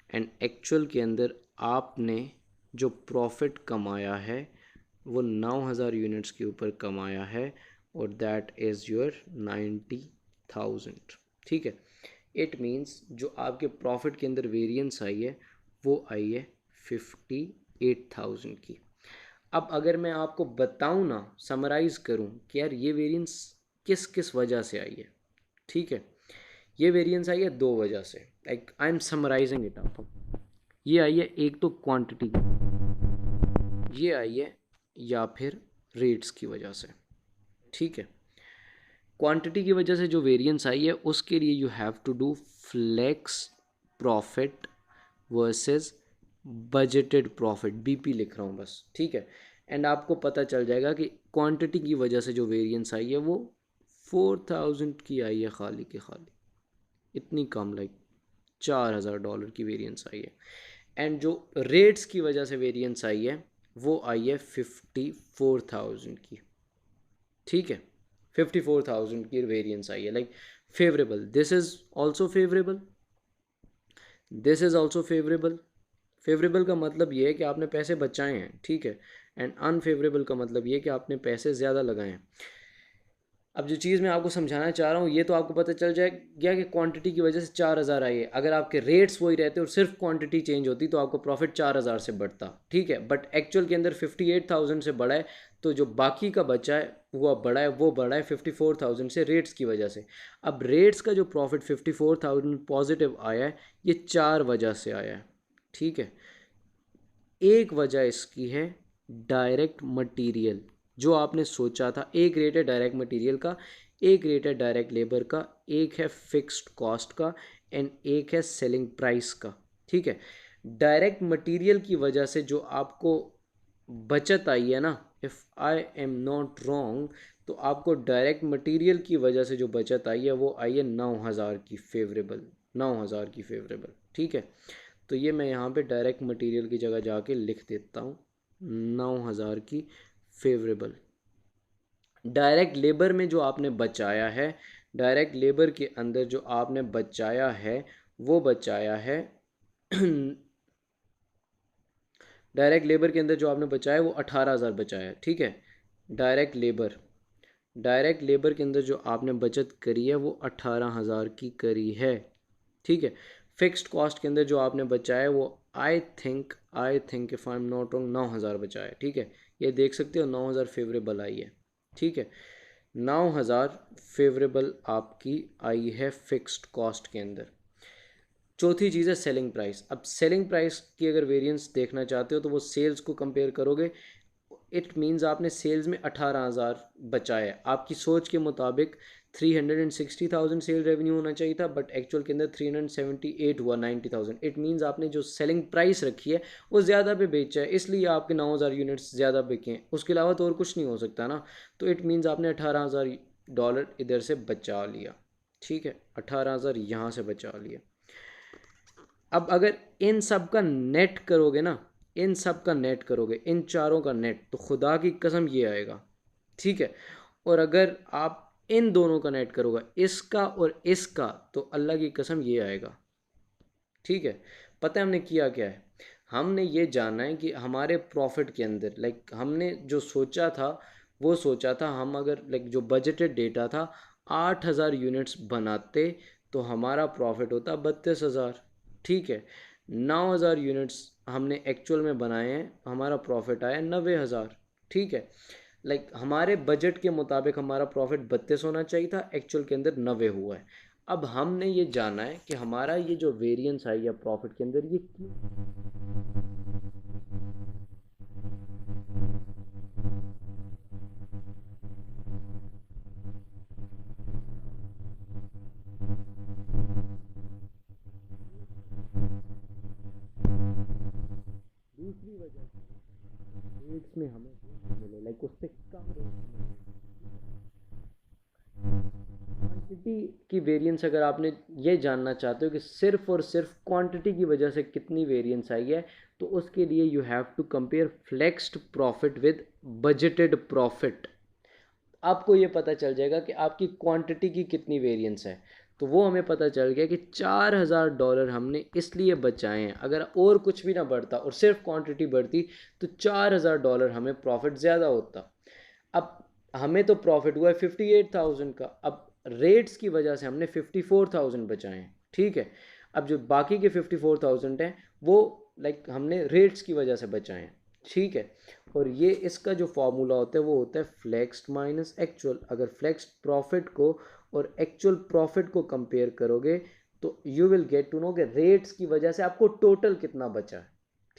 एंड एक्चुअल के अंदर आपने जो प्रॉफिट कमाया है वो 9,000 यूनिट्स के ऊपर कमाया है और दैट इज़ योर 90,000, ठीक है। इट मीन्स जो आपके प्रॉफिट के अंदर वेरिएंस आई है वो आई है 58,000 की। अब अगर मैं आपको बताऊं ना, समराइज़ करूं कि यार ये वेरिएंस किस किस वजह से आई है, ठीक है, ये वेरिएंस आई है दो वजह से। Like I am summarising it up. ये आई है एक तो क्वांटिटी, ये आई है या फिर रेट्स की वजह से, ठीक है। क्वांटिटी की वजह से जो वेरिएंस आई है उसके लिए you have to do flex profit versus budgeted profit, BP लिख रहा हूँ बस, ठीक है। एंड आपको पता चल जाएगा कि क्वांटिटी की वजह से जो वेरिएंस आई है वो 4,000 की आई है, खाली के खाली इतनी कम, लाइक $4,000 की वेरिएंस आई है। एंड जो रेट्स की वजह से वेरिएंस आई है वो आई है 54,000 की, ठीक है। 54,000 की वेरिएंस आई है, like favourable, this is also favourable, this is also favourable. Favourable का मतलब ये है कि आपने पैसे बचाए हैं, ठीक है। एंड अनफेवरेबल का मतलब ये है कि आपने पैसे ज़्यादा लगाए हैं। अब जो चीज़ मैं आपको समझाना चाह रहा हूँ ये तो आपको पता चल जाएगा कि क्वांटिटी की वजह से 4,000 आई है। अगर आपके रेट्स वही रहते और सिर्फ क्वांटिटी चेंज होती तो आपको प्रॉफिट 4,000 से बढ़ता, ठीक है। बट एक्चुअल के अंदर 58,000 से बढ़ा है, तो जो बाकी का बचा है वो बढ़ा है 54,000 से रेट्स की वजह से। अब रेट्स का जो प्रॉफिट 54,000 पॉजिटिव आया है, ये 4 वजह से आया है, ठीक है। एक वजह इसकी है डायरेक्ट मटेरियल। जो आपने सोचा था, एक रेट है डायरेक्ट मटेरियल का, एक रेट है डायरेक्ट लेबर का, एक है फिक्स्ड कॉस्ट का, एंड एक है सेलिंग प्राइस का, ठीक है। डायरेक्ट मटेरियल की वजह से जो आपको बचत आई है ना, if I am not wrong, तो आपको डायरेक्ट मटेरियल की वजह से जो बचत आई है वो आई है 9,000 की फेवरेबल, 9,000 की फेवरेबल, ठीक है। तो ये मैं यहाँ पे डायरेक्ट मटेरियल की जगह जाके लिख देता हूँ 9,000 की फेवरेबल। डायरेक्ट लेबर में जो आपने बचाया है, डायरेक्ट लेबर के अंदर जो आपने बचाया है वो बचाया है डायरेक्ट लेबर के अंदर जो आपने बचाया है वो 18,000 बचाया है, ठीक है। डायरेक्ट लेबर, डायरेक्ट लेबर के अंदर जो आपने बचत करी है वो 18,000 की करी है, ठीक है। फिक्स्ड कॉस्ट के अंदर जो आपने बचाया है वो I think if I am not wrong 9,000 बचाया है, ठीक है। ये देख सकते हो 9,000 फेवरेबल आई है, ठीक है। 9,000 फेवरेबल आपकी आई है फिक्स्ड कॉस्ट के अंदर। चौथी चीज़ है सेलिंग प्राइस। अब सेलिंग प्राइस की अगर वेरिएंस देखना चाहते हो तो वो सेल्स को कंपेयर करोगे, इट मीन्स आपने सेल्स में 18,000 बचाया है। आपकी सोच के मुताबिक 360,000 सेल रेवेन्यू होना चाहिए था, बट एक्चुअल के अंदर 378 हुआ, 90,000। इट मीन्स आपने जो सेलिंग प्राइस रखी है वो ज़्यादा पे बेचा है, इसलिए आपके 9,000 यूनिट्स ज़्यादा बिके हैं। उसके अलावा तो और कुछ नहीं हो सकता ना। तो इट मीन्स आपने $18,000 इधर से बचा लिया, ठीक है। 18,000 यहाँ से बचा लिया। अब अगर इन सब का नेट करोगे ना, इन सब का नेट करोगे, इन चारों का नेट, तो खुदा की कसम ये आएगा, ठीक है। और अगर आप इन दोनों का नेट करोगे, इसका और इसका, तो अल्लाह की कसम ये आएगा, ठीक है। पता है हमने किया क्या है? हमने ये जाना है कि हमारे प्रॉफिट के अंदर, लाइक हमने जो सोचा था वो सोचा था, हम अगर लाइक जो बजटेड डेटा था 8,000 यूनिट्स बनाते तो हमारा प्रॉफिट होता 32,000, ठीक है। 9,000 यूनिट्स हमने एक्चुअल में बनाए हैं, हमारा प्रॉफिट आया 90,000, ठीक है। लाइक हमारे बजट के मुताबिक हमारा प्रॉफिट 32 होना चाहिए था, एक्चुअल के अंदर 90 हुआ है। अब हमने ये जाना है कि हमारा ये जो वेरिएंस आई है प्रॉफिट के अंदर, ये क्यों। दूसरी वजह रेट्स में हमें मिले, लाइक उससे कम रेट क्वांटिटी की वेरिएंस। अगर आपने ये जानना चाहते हो कि सिर्फ और सिर्फ क्वांटिटी की वजह से कितनी वेरिएंस आई है, तो उसके लिए you have to compare flexed profit with budgeted profit. आपको ये पता चल जाएगा कि आपकी क्वांटिटी की कितनी वेरिएंस है। तो वो हमें पता चल गया कि $4,000 हमने इसलिए बचाए हैं। अगर और कुछ भी ना बढ़ता और सिर्फ क्वांटिटी बढ़ती तो $4,000 हमें प्रॉफिट ज़्यादा होता। अब हमें तो प्रॉफिट हुआ है 58,000 का, अब रेट्स की वजह से हमने 54,000 बचाए हैं, ठीक है। अब जो बाकी के 54,000 हैं वो लाइक हमने रेट्स की वजह से बचाए हैं, ठीक है। और ये इसका जो फॉर्मूला होता है वो होता है फ्लेक्स्ड माइनस एक्चुअल। अगर फ्लेक्स्ड प्रॉफिट को और एक्चुअल प्रॉफिट को कंपेयर करोगे तो you will get to know कि रेट्स की वजह से आपको टोटल कितना बचा है,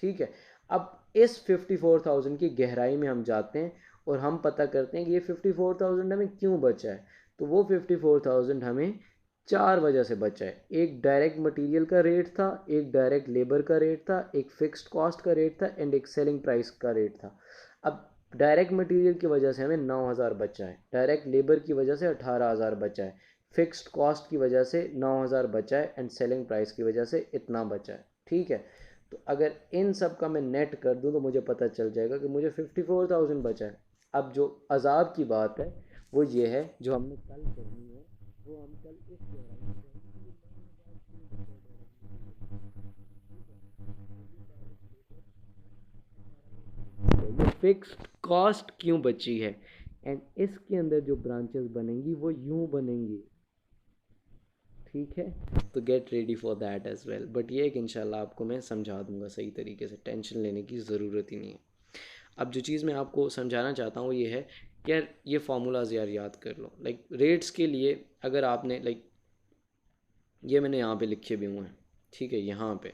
ठीक है। अब इस 54,000 की गहराई में हम जाते हैं और हम पता करते हैं कि ये 54,000 हमें क्यों बचा है। तो वो 54,000 हमें 4 वजह से बचा है। एक डायरेक्ट मटेरियल का रेट था, एक डायरेक्ट लेबर का रेट था, एक फिक्स्ड कॉस्ट का रेट था, एंड एक सेलिंग प्राइस का रेट था। अब डायरेक्ट मटेरियल की वजह से हमें 9,000 बचा है, डायरेक्ट लेबर की वजह से 18,000 बचा है, फिक्स्ड कॉस्ट की वजह से 9,000 बचा है, एंड सेलिंग प्राइस की वजह से इतना बचा है, ठीक है। तो अगर इन सब का मैं नेट कर दूं तो मुझे पता चल जाएगा कि मुझे 54,000 बचा है। अब जो अजाब की बात है वो ये है, जो हमने कल करनी है वो हम कल इस दौरान ये फिक्स्ड कॉस्ट क्यों बची है, एंड इसके अंदर जो ब्रांचेस बनेंगी वो यूं बनेंगी, ठीक है। तो get ready for that as well, but ये एक इंशाल्लाह आपको मैं समझा दूंगा सही तरीके से, टेंशन लेने की ज़रूरत ही नहीं है। अब जो चीज़ मैं आपको समझाना चाहता हूँ वो ये है कि यार ये फार्मूलाज यार याद कर लो। लाइक रेट्स के लिए अगर आपने लाइक ये मैंने यहाँ पे लिखे भी हुए हैं, ठीक है, यहाँ पे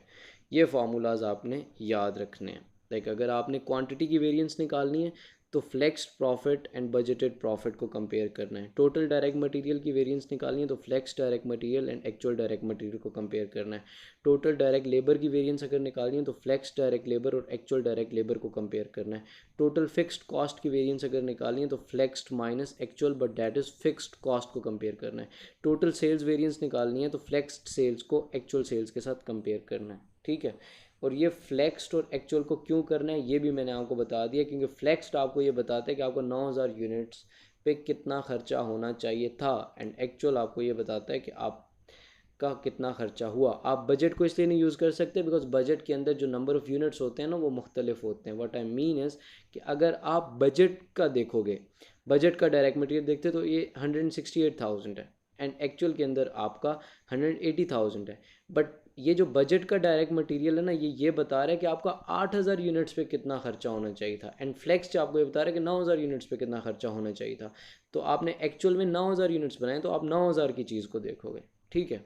ये फार्मूलाज आपने याद रखने हैं। लाइक अगर आपने क्वांटिटी की वेरिएंस निकालनी है तो flexed profit and budgeted profit को कंपेयर करना है। टोटल डायरेक्ट मटेरियल की वेरिएंस निकालनी है तो flexed direct material and actual direct material को कंपेयर करना है। टोटल डायरेक्ट लेबर की वेरिएंस अगर निकालनी है तो फ्लेक्स्ड डायरेक्ट लेबर और एक्चुअल डायरेक्ट लेबर को कंपेयर करना है। टोटल फिक्स्ड कॉस्ट की वेरिएंस अगर निकालनी है तो flexed minus actual but that is fixed cost को कंपेयर करना है। टोटल सेल्स वेरिएंस निकालनी है तो फ्लेक्स्ड सेल्स को एक्चुअल सेल्स के साथ कंपेयर करना है, ठीक है। और ये फ्लेक्स्ड और एक्चुअल को क्यों करना है ये भी मैंने आपको बता दिया, क्योंकि फ्लेक्स्ड आपको ये बताता है कि आपको 9000 यूनिट्स पे कितना खर्चा होना चाहिए था, एंड एक्चुअल आपको ये बताता है कि आपका कितना खर्चा हुआ। आप बजट को इसलिए नहीं यूज़ कर सकते बिकॉज बजट के अंदर जो नंबर ऑफ़ यूनिट्स होते हैं ना वो मुख्तलिफ होते हैं। व्हाट आई मीन इज़ कि अगर आप बजट का देखोगे, बजट का डायरेक्ट मटेरियल देखते तो ये 168,000 है एंड एक्चुअल के अंदर आपका 180,000 है। बट ये जो बजट का डायरेक्ट मटेरियल है ना ये बता रहा है कि आपका 8,000 यूनिट्स पे कितना खर्चा होना चाहिए था, एंड फ्लेक्स जो आपको ये बता रहा है कि 9,000 यूनिट्स पे कितना खर्चा होना चाहिए था। तो आपने एक्चुअल में 9,000 यूनिट्स बनाए तो आप 9,000 की चीज़ को देखोगे, ठीक है।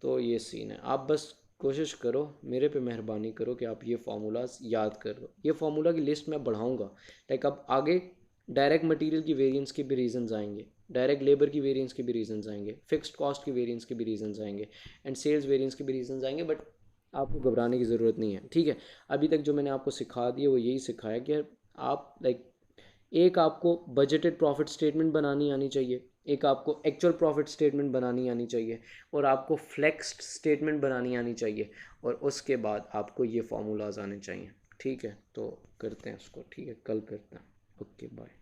तो ये सीन है, आप बस कोशिश करो, मेरे पे मेहरबानी करो कि आप ये फार्मूलाज याद कर लो। ये फार्मूला की लिस्ट मैं बढ़ाऊँगा। लाइक अब आगे डायरेक्ट मटेरियल की वेरिएंस के भी रीजंस आएंगे, डायरेक्ट लेबर की वेरिएंस के भी रीजंस आएंगे, फिक्स्ड कॉस्ट की वेरिएंस के भी रीजंस आएंगे, एंड सेल्स वेरिएंस के भी रीजंस आएंगे। बट आपको घबराने की ज़रूरत नहीं है, ठीक है। अभी तक जो मैंने आपको सिखा दिया वो यही सिखाया कि आप लाइक एक आपको बजटेड प्रॉफिट स्टेटमेंट बनानी आनी चाहिए, एक आपको एक्चुअल प्रॉफिट स्टेटमेंट बनानी आनी चाहिए, और आपको फ्लेक्स्ड स्टेटमेंट बनानी आनी चाहिए, और उसके बाद आपको ये फार्मूलाज आने चाहिए, ठीक है। तो करते हैं उसको, ठीक है, कल करते हैं। Okay bye.